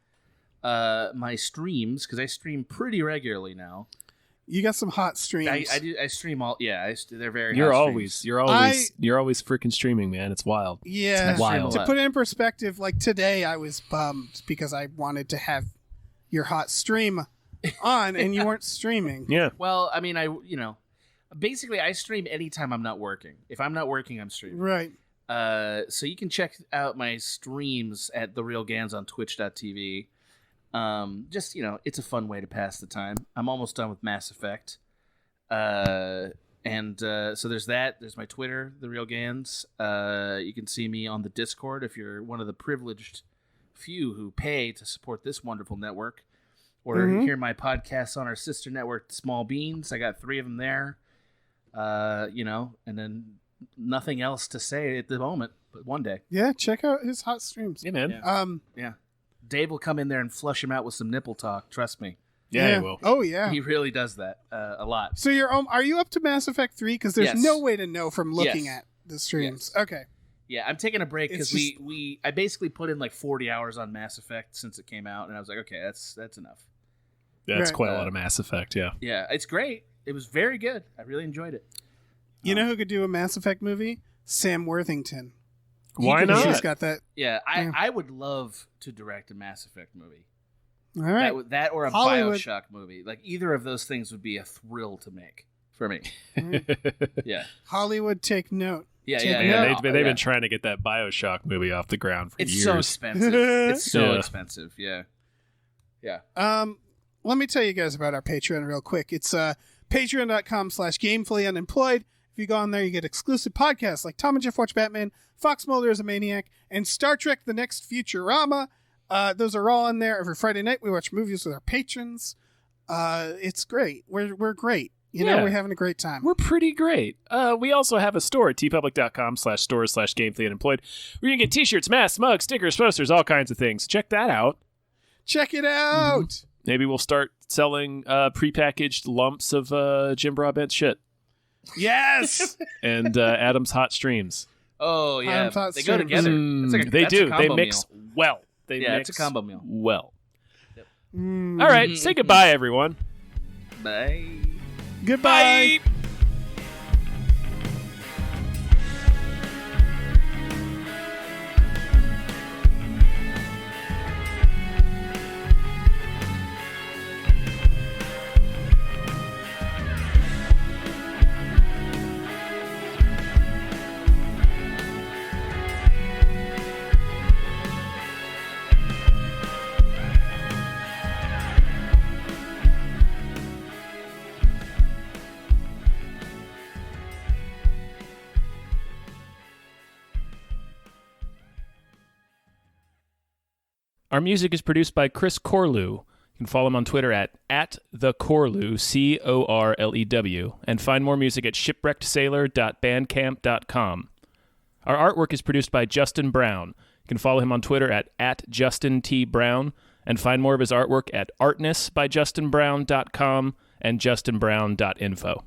my streams, because I stream pretty regularly now. You got some hot streams. I do. I stream all. Yeah, they're very. You're hot always streams. you're always freaking streaming, man. It's wild. Yeah. It's wild. To put it in perspective, like today I was bummed because I wanted to have your hot stream on and you weren't streaming. Yeah. Well, I mean, basically I stream anytime I'm not working. If I'm not working, I'm streaming. Right. So you can check out my streams at The Real Gans on twitch.tv. Just, it's a fun way to pass the time. I'm almost done with Mass Effect. So there's that. There's my Twitter, The Real Gans. You can see me on the Discord if you're one of the privileged few who pay to support this wonderful network. Or hear my podcasts on our sister network, Small Beans. I got 3 of them there. And then nothing else to say at the moment, but one day. Yeah, check out his hot streams. Yeah, man. Yeah. Dave will come in there and flush him out with some nipple talk. Trust me. Yeah, he will. Oh yeah. He really does that a lot. So are you up to Mass Effect 3? Because there's Yes. no way to know from looking Yes. at the streams. Yes. Okay. Yeah, I'm taking a break It's because just- I basically put in like 40 hours on Mass Effect since it came out, and I was like, okay, that's enough. That's Right. quite a lot of Mass Effect. Yeah. Yeah, it's great. It was very good. I really enjoyed it. You know who could do a Mass Effect movie? Sam Worthington. Why not? He's got that. Yeah, Yeah. I would love to direct a Mass Effect movie. All right. That or a Hollywood. BioShock movie. Like either of those things would be a thrill to make for me. Yeah. Hollywood, take note. Yeah, Take yeah, note. yeah. Yeah, they've Yeah. been trying to get that BioShock movie off the ground for It's years. so expensive. It's so Yeah. expensive. Yeah. Yeah. Let me tell you guys about our Patreon real quick. It's patreon.com/gamefullyunemployed. If you go on there, you get exclusive podcasts like Tom and Jeff Watch Batman, Fox Mulder is a Maniac, and Star Trek The Next Futurama. Those are all on there. Every Friday night, we watch movies with our patrons. It's great. We're great. You know, Yeah. we're having a great time. We're pretty great. We also have a store at tpublic.com/stores/gamefullyunemployed where you can get t-shirts, masks, mugs, stickers, posters, all kinds of things. Check that out. Check it out. Maybe we'll start selling prepackaged lumps of Jim Broadbent shit Yes. and Adam's hot streams. Oh yeah, thought they go streams. together. They do. They combo mix meal. well. They Yeah, mix it's a combo meal. well. Mm. All right. Say goodbye, everyone. Bye. Goodbye. Bye. Our music is produced by Chris Corlew. You can follow him on Twitter at @thecorlew, CORLEW, and find more music at shipwreckedsailor.bandcamp.com. Our artwork is produced by Justin Brown. You can follow him on Twitter at @JustinTBrown, and find more of his artwork at artnessbyjustinbrown.com and justinbrown.info.